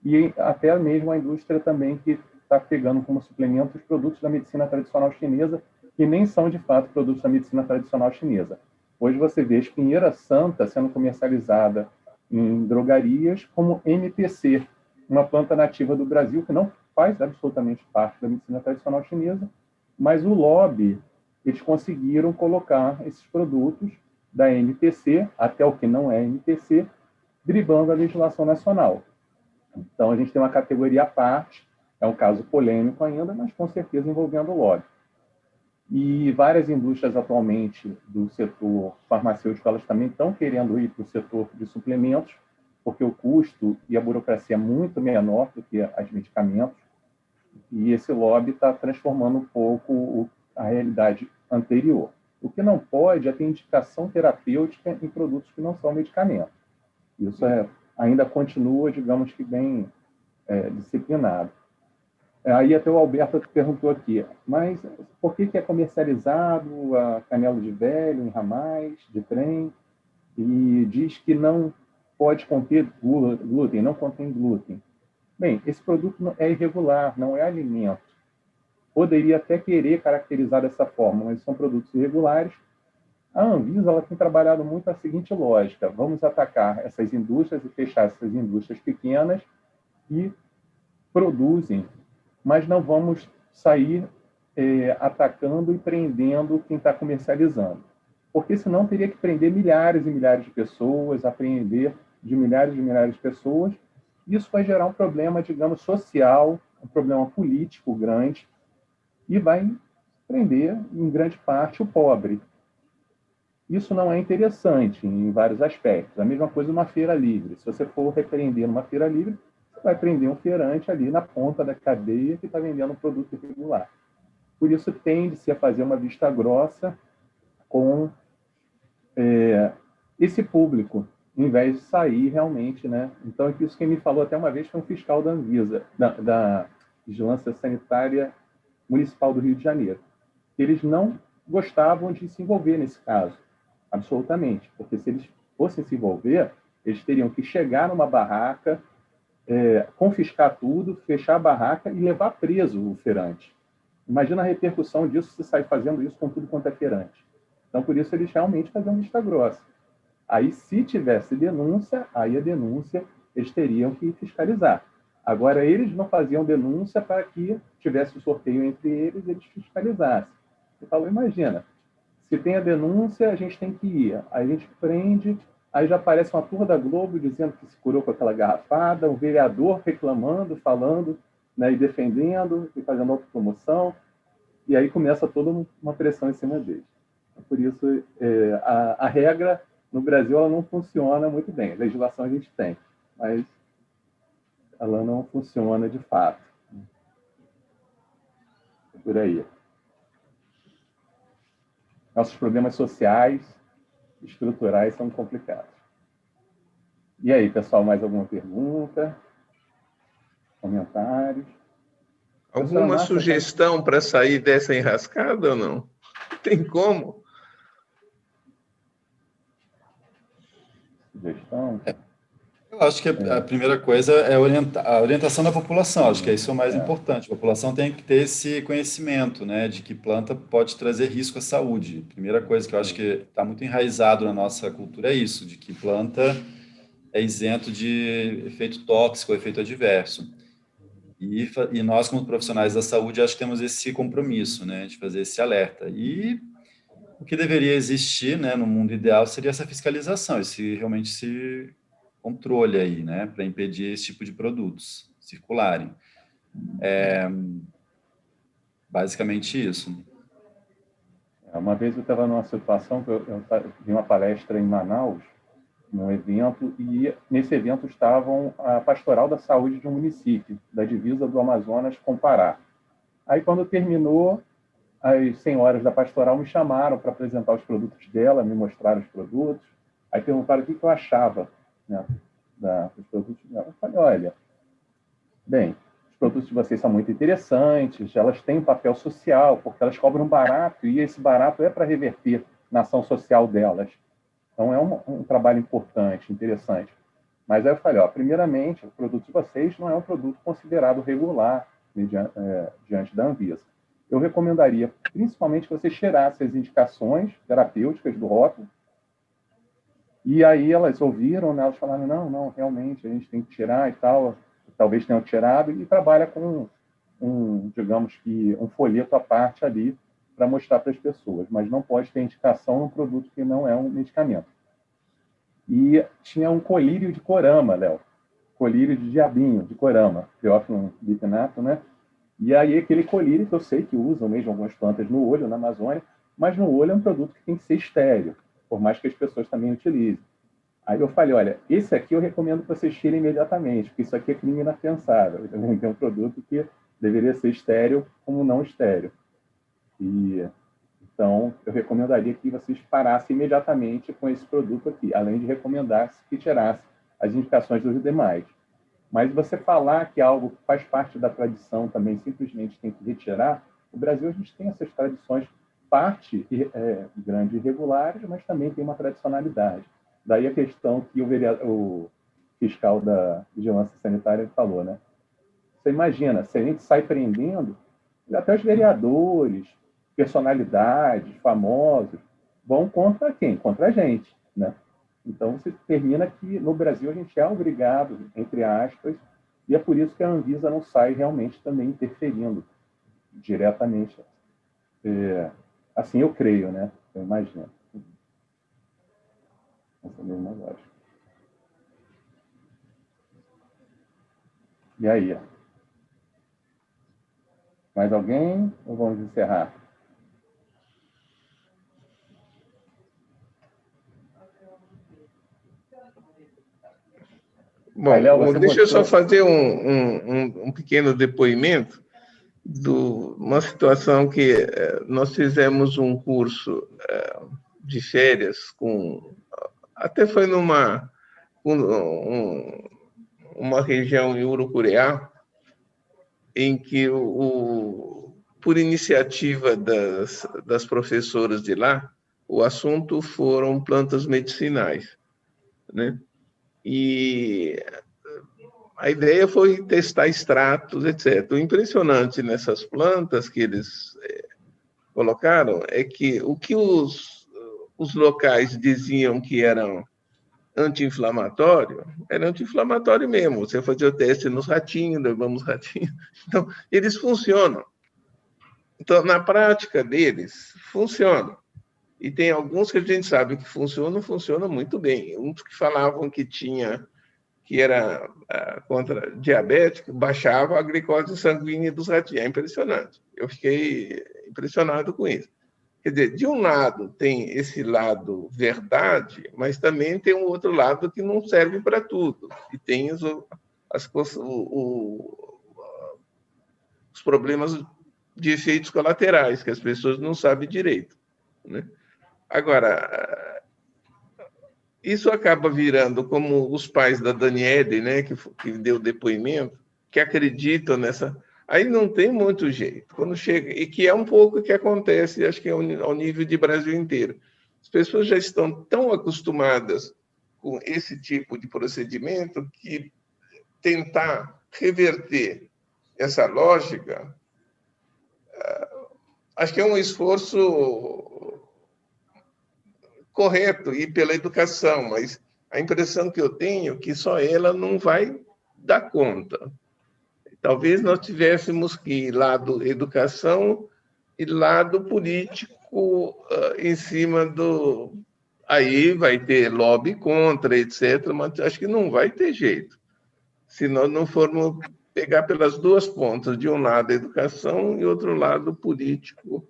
e até mesmo a indústria também que está pegando como suplementos produtos da medicina tradicional chinesa que nem são de fato produtos da medicina tradicional chinesa. Hoje você vê a espinheira santa sendo comercializada em drogarias como MPC, uma planta nativa do Brasil que não faz absolutamente parte da medicina tradicional chinesa, mas o lobby, eles conseguiram colocar esses produtos da MPC até o que não é MPC, driblando a legislação nacional. Então, a gente tem uma categoria à parte, é um caso polêmico ainda, mas com certeza envolvendo o lobby. E várias indústrias atualmente do setor farmacêutico, elas também estão querendo ir para o setor de suplementos, porque o custo e a burocracia é muito menor do que os medicamentos, e esse lobby está transformando um pouco a realidade anterior. O que não pode é ter indicação terapêutica em produtos que não são medicamentos. Isso é ainda continua, digamos que bem disciplinado. Aí até o Alberto perguntou aqui, mas por que é comercializado a canela de velho em ramais de trem e diz que não pode conter glúten, não contém glúten? Bem, esse produto é irregular, não é alimento. Poderia até querer caracterizar dessa forma, mas são produtos irregulares. A Anvisa ela tem trabalhado muito a seguinte lógica: vamos atacar essas indústrias e fechar essas indústrias pequenas e produzem, mas não vamos sair atacando e prendendo quem está comercializando. Porque senão teria que prender milhares e milhares de pessoas, apreender de milhares e milhares de pessoas. Isso vai gerar um problema, digamos, social, um problema político grande, e vai prender, em grande parte, o pobre. Isso não é interessante em vários aspectos. A mesma coisa numa feira livre. Se você for repreender numa feira livre, você vai prender um feirante ali na ponta da cadeia que está vendendo um produto irregular. Por isso, tende-se a fazer uma vista grossa com esse público, em vez de sair realmente, né? Então, isso quem me falou até uma vez foi um fiscal da Anvisa, da Vigilância Sanitária Municipal do Rio de Janeiro. Eles não gostavam de se envolver nesse caso, absolutamente, porque se eles fossem se envolver, eles teriam que chegar numa barraca, confiscar tudo, fechar a barraca e levar preso o feirante. Imagina a repercussão disso se sair fazendo isso com tudo quanto é feirante. Então, por isso, eles realmente faziam vista grossa. Aí, se tivesse denúncia, aí a denúncia eles teriam que fiscalizar. Agora, eles não faziam denúncia para que tivesse o sorteio entre eles e eles fiscalizassem. Você falou, imagina, se tem a denúncia, a gente tem que ir. Aí a gente prende, aí já aparece uma turma da Globo dizendo que se curou com aquela garrafada, um vereador reclamando, falando, né, e defendendo, e fazendo autopromoção, e aí começa toda uma pressão em cima deles. Por isso, a regra no Brasil ela não funciona muito bem. A legislação a gente tem, mas ela não funciona de fato. É por aí. Nossos problemas sociais, estruturais são complicados. E aí, pessoal, mais alguma pergunta? Comentários? Alguma sugestão para sair dessa enrascada ou não? Tem como? Sugestão? Eu acho que a primeira coisa é a orientação da população, acho que isso é o mais importante. A população tem que ter esse conhecimento, né, de que planta pode trazer risco à saúde. A primeira coisa que eu acho que está muito enraizado na nossa cultura é isso, de que planta é isento de efeito tóxico, efeito adverso. E nós, como profissionais da saúde, acho que temos esse compromisso, né, de fazer esse alerta. E o que deveria existir, né, no mundo ideal seria essa fiscalização, esse controle aí, né, para impedir esse tipo de produtos circularem. Basicamente isso. Uma vez eu estava numa situação que eu vi uma palestra em Manaus, num evento, e nesse evento estavam a Pastoral da Saúde de um município, da divisa do Amazonas com o Pará. Aí, quando terminou, as senhoras da pastoral me chamaram para apresentar os produtos dela, me mostraram os produtos. Aí perguntaram o que eu achava, né, dos produtos dela. Eu falei, olha, bem, os produtos de vocês são muito interessantes, elas têm um papel social, porque elas cobram barato, e esse barato é para reverter na ação social delas. Então, é um trabalho importante, interessante. Mas aí eu falei, primeiramente, o produto de vocês não é um produto considerado regular diante da Anvisa. Eu recomendaria, principalmente, que vocês tirassem as indicações terapêuticas do rótulo. E aí elas ouviram, né, elas falaram, não, realmente, a gente tem que tirar e tal. Talvez tenham tirado, e trabalha com digamos que, um folheto à parte ali para mostrar para as pessoas. Mas não pode ter indicação num produto que não é um medicamento. E tinha um colírio de corama, Léo. Colírio de diabinho, de corama. Teófilo bipinato, né? E aí aquele colírio que eu sei que usam mesmo algumas plantas no olho, na Amazônia, mas no olho é um produto que tem que ser estéril, por mais que as pessoas também utilizem. Aí eu falei, olha, esse aqui eu recomendo que vocês tirem imediatamente, porque isso aqui é crime inafiançável. Tem um produto que deveria ser estéril como não estéril. Então, eu recomendaria que vocês parassem imediatamente com esse produto aqui, além de recomendar que tirasse as indicações dos demais. Mas você falar que algo faz parte da tradição também simplesmente tem que retirar, no Brasil a gente tem essas tradições, parte grande e irregulares, mas também tem uma tradicionalidade. Daí a questão que o fiscal da Vigilância Sanitária falou, né? Você imagina, se a gente sai prendendo, até os vereadores, personalidades, famosos, vão contra quem? Contra a gente, né? Então, você termina que, no Brasil, a gente é obrigado, entre aspas, e é por isso que a Anvisa não sai realmente também interferindo diretamente. Assim eu creio, né? Eu imagino. Essa mesma lógica. E aí? Mais alguém? Ou vamos encerrar? Bom, Léo, deixa eu só fazer um pequeno depoimento de uma situação que nós fizemos um curso de férias até foi uma região em Urucuriá, em que por iniciativa das professoras de lá, o assunto foram plantas medicinais, né? E a ideia foi testar extratos, etc. O impressionante nessas plantas que eles colocaram é que o que os locais diziam que eram anti-inflamatório, era anti-inflamatório mesmo. Você fazia o teste nos ratinhos, levamos ratinhos. Então, eles funcionam. Então, na prática deles, funcionam. E tem alguns que a gente sabe que funciona muito bem. Uns que falavam que era contra diabético, baixava a glicose sanguínea dos ratinhos. É impressionante. Eu fiquei impressionado com isso. Quer dizer, de um lado tem esse lado verdade, mas também tem um outro lado que não serve para tudo. E tem os problemas de efeitos colaterais, que as pessoas não sabem direito, né? Agora, isso acaba virando como os pais da Daniele, né, que deu depoimento, que acreditam nessa... Aí não tem muito jeito. Quando chega, e que é um pouco o que acontece, acho que é ao nível de Brasil inteiro. As pessoas já estão tão acostumadas com esse tipo de procedimento que tentar reverter essa lógica, acho que é um esforço correto e pela educação, mas a impressão que eu tenho é que só ela não vai dar conta. Talvez nós tivéssemos que ir lado educação e lado político em cima do... Aí vai ter lobby contra, etc., mas acho que não vai ter jeito. Se nós não formos pegar pelas duas pontas, de um lado a educação e outro lado político.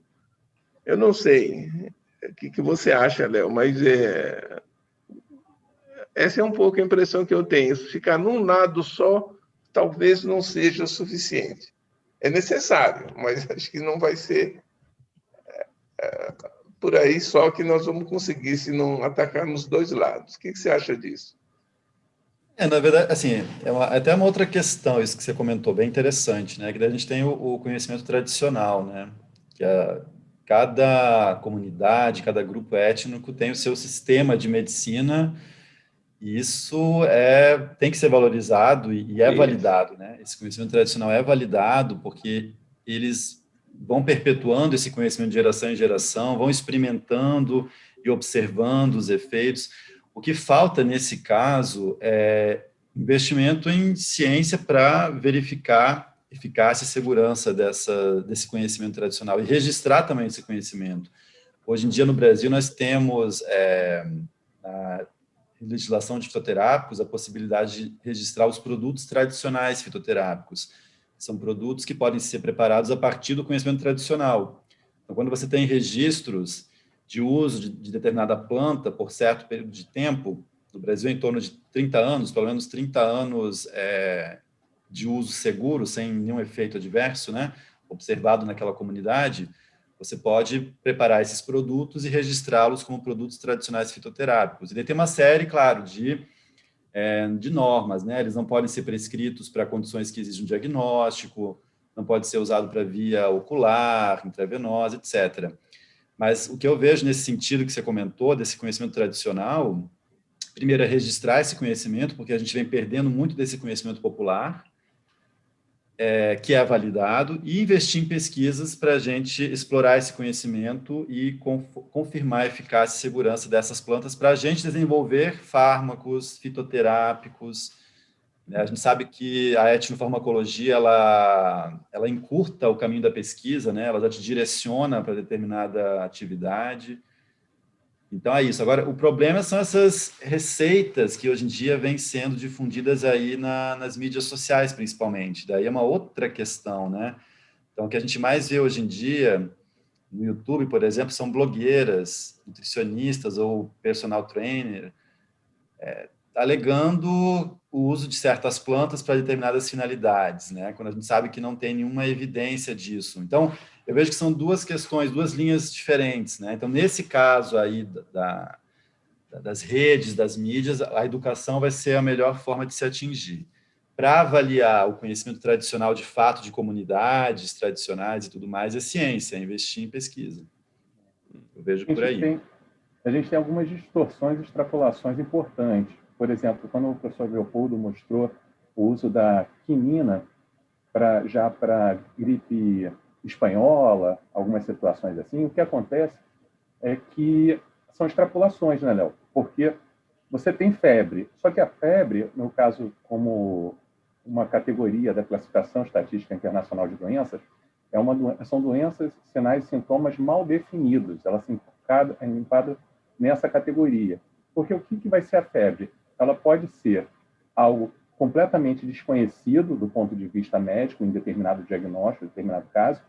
Eu não sei o que você acha, Léo, mas essa é um pouco a impressão que eu tenho. Ficar num lado só talvez não seja suficiente. É necessário, mas acho que não vai ser por aí só que nós vamos conseguir se não atacarmos dois lados. O que você acha disso? Na verdade, assim, até uma outra questão, isso que você comentou, bem interessante, né? Que daí a gente tem o conhecimento tradicional, né? Que cada comunidade, cada grupo étnico tem o seu sistema de medicina, e isso tem que ser valorizado e é validado, né? Esse conhecimento tradicional é validado porque eles vão perpetuando esse conhecimento de geração em geração, vão experimentando e observando os efeitos. O que falta, nesse caso, é investimento em ciência para verificar eficácia e segurança desse conhecimento tradicional e registrar também esse conhecimento. Hoje em dia, no Brasil, nós temos, na legislação de fitoterápicos, a possibilidade de registrar os produtos tradicionais fitoterápicos. São produtos que podem ser preparados a partir do conhecimento tradicional. Então, quando você tem registros de uso de determinada planta por certo período de tempo, no Brasil em torno de 30 anos, pelo menos 30 anos de uso seguro, sem nenhum efeito adverso, né, observado naquela comunidade, você pode preparar esses produtos e registrá-los como produtos tradicionais fitoterápicos. E daí tem uma série, claro, de de normas, né? Eles não podem ser prescritos para condições que exigem um diagnóstico, não pode ser usado para via ocular, intravenosa, etc. Mas o que eu vejo nesse sentido que você comentou, desse conhecimento tradicional, primeiro é registrar esse conhecimento, porque a gente vem perdendo muito desse conhecimento popular, que é validado, e investir em pesquisas para a gente explorar esse conhecimento e confirmar a eficácia e segurança dessas plantas para a gente desenvolver fármacos fitoterápicos. A gente sabe que a etnofarmacologia ela encurta o caminho da pesquisa, né? Ela já te direciona para determinada atividade. Então, é isso. Agora, o problema são essas receitas que hoje em dia vêm sendo difundidas aí nas mídias sociais, principalmente. Daí é uma outra questão, né? Então, o que a gente mais vê hoje em dia, no YouTube, por exemplo, são blogueiras, nutricionistas ou personal trainer, alegando o uso de certas plantas para determinadas finalidades, né? Quando a gente sabe que não tem nenhuma evidência disso. Então, eu vejo que são duas questões, duas linhas diferentes, né? Então, nesse caso aí das redes, das mídias, a educação vai ser a melhor forma de se atingir. Para avaliar o conhecimento tradicional de fato de comunidades tradicionais e tudo mais, é ciência, é investir em pesquisa. Eu vejo por aí. A gente tem algumas distorções e extrapolações importantes. Por exemplo, quando o professor Leopoldo mostrou o uso da quinina já para gripe espanhola, algumas situações assim, o que acontece é que são extrapolações, né, Léo? Porque você tem febre, só que a febre, no caso, como uma categoria da Classificação Estatística Internacional de Doenças, são doenças, sinais e sintomas mal definidos. Ela se enquadra nessa categoria. Porque o que vai ser a febre? Ela pode ser algo completamente desconhecido do ponto de vista médico, em determinado diagnóstico, em determinado caso,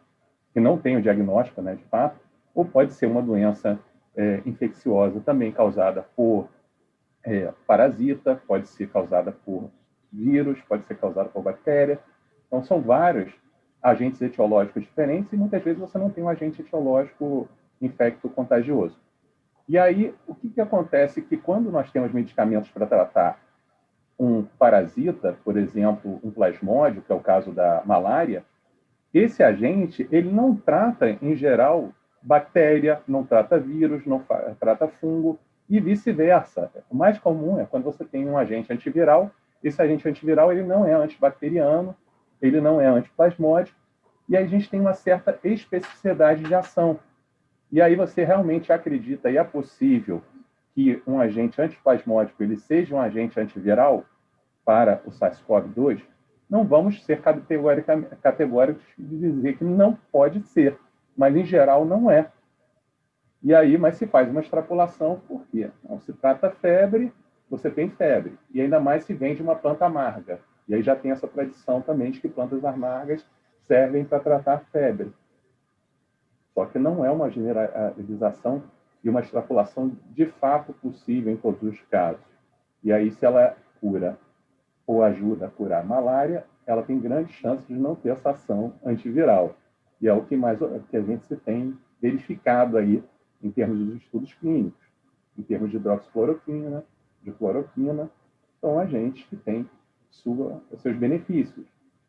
que não tem o diagnóstico, né, de fato, ou pode ser uma doença infecciosa também causada por parasita, pode ser causada por vírus, pode ser causada por bactéria. Então, são vários agentes etiológicos diferentes e muitas vezes você não tem um agente etiológico infecto-contagioso. E aí, o que acontece que quando nós temos medicamentos para tratar um parasita, por exemplo, um plasmódio, que é o caso da malária, esse agente ele não trata, em geral, bactéria, não trata vírus, não trata fungo, e vice-versa. O mais comum é quando você tem um agente antiviral, esse agente antiviral ele não é antibacteriano, ele não é antiplasmódico, e aí a gente tem uma certa especificidade de ação. E aí você realmente acredita, e é possível que um agente antiplasmódico ele seja um agente antiviral para o SARS-CoV-2, não vamos ser categóricos de dizer que não pode ser, mas em geral não é. E aí, mas se faz uma extrapolação, por quê? Não se trata febre, você tem febre, e ainda mais se vende uma planta amarga. E aí já tem essa tradição também de que plantas amargas servem para tratar febre. Só que não é uma generalização e uma extrapolação de fato possível em todos os casos. E aí, se ela cura ou ajuda a curar a malária, ela tem grandes chances de não ter essa ação antiviral. E é o que a gente se tem verificado aí em termos dos estudos clínicos, em termos de hidroxicloroquina, de cloroquina, são agentes que têm seus benefícios,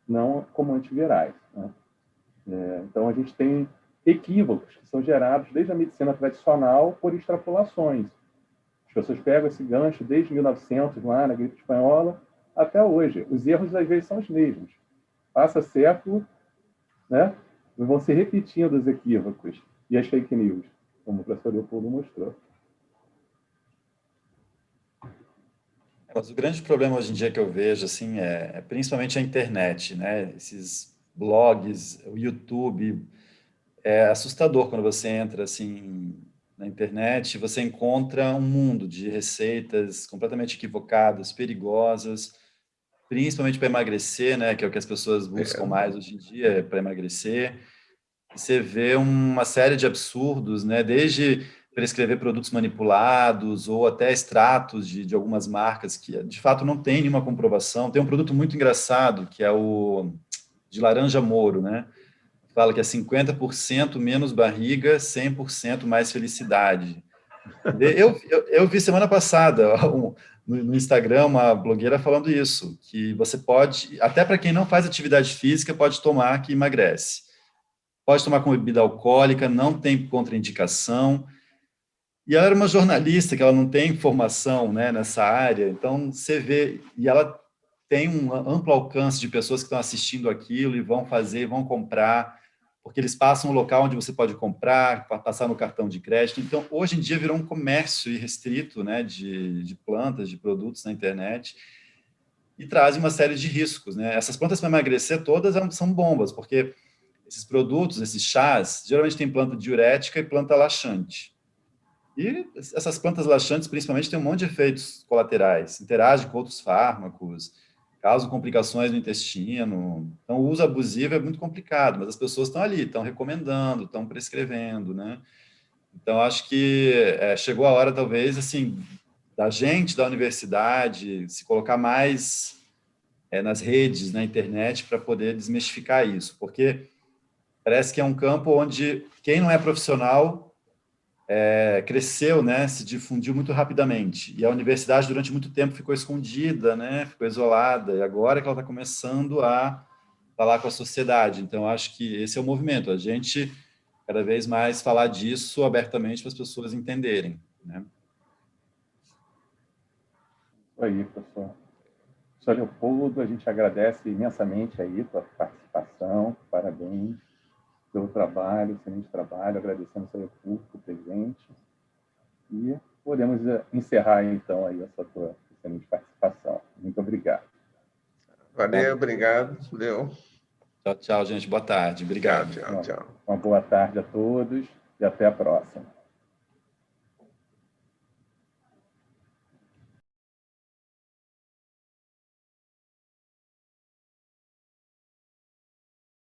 não como antivirais, né? Então, a gente tem equívocos que são gerados desde a medicina tradicional por extrapolações. As pessoas pegam esse gancho desde 1900, lá na gripe espanhola, até hoje. Os erros, às vezes, são os mesmos. Passa século, né? Vão se repetindo os equívocos e as fake news, como o professor Leopoldo mostrou. Mas o grande problema hoje em dia que eu vejo assim, é principalmente a internet, né? Esses blogs, o YouTube. É assustador quando você entra assim, na internet, você encontra um mundo de receitas completamente equivocadas, perigosas, principalmente para emagrecer, né? Que é o que as pessoas buscam mais hoje em dia, para emagrecer. Você vê uma série de absurdos, né? Desde prescrever produtos manipulados ou até extratos de algumas marcas que, de fato, não tem nenhuma comprovação. Tem um produto muito engraçado, que é o de laranja Moro, né? Fala que é 50% menos barriga, 100% mais felicidade. Eu vi semana passada no Instagram uma blogueira falando isso, que você pode, até para quem não faz atividade física, pode tomar que emagrece. Pode tomar com bebida alcoólica, não tem contraindicação. E ela era uma jornalista, que ela não tem formação, né, nessa área, então você vê, e ela tem um amplo alcance de pessoas que estão assistindo aquilo e vão fazer, vão comprar, porque eles passam um local onde você pode comprar, passar no cartão de crédito. Então, hoje em dia virou um comércio irrestrito, né, de plantas, de produtos na internet, e trazem uma série de riscos, né? Essas plantas para emagrecer todas são bombas, porque esses produtos, esses chás, geralmente tem planta diurética e planta laxante. E essas plantas laxantes, principalmente, têm um monte de efeitos colaterais, interagem com outros fármacos, causam complicações no intestino. Então, o uso abusivo é muito complicado, mas as pessoas estão ali, estão recomendando, estão prescrevendo, né? Então, acho que chegou a hora, talvez, assim, da gente, da universidade, se colocar mais nas redes, na internet, para poder desmistificar isso, porque parece que é um campo onde quem não é profissional cresceu, né, se difundiu muito rapidamente, e a universidade durante muito tempo ficou escondida, né, ficou isolada, e agora que ela está começando a falar com a sociedade. Então, acho que esse é o movimento, a gente cada vez mais falar disso abertamente para as pessoas entenderem, né? Isso aí, professor. Professor Leopoldo, a gente agradece imensamente aí a tua participação, parabéns pelo trabalho, excelente trabalho, agradecemos aí ao público presente e podemos encerrar então aí essa tua excelente participação. Muito obrigado. Valeu, obrigado. Leo. Tchau, tchau, gente. Boa tarde. Obrigado. Tchau, tchau. Uma boa tarde a todos e até a próxima.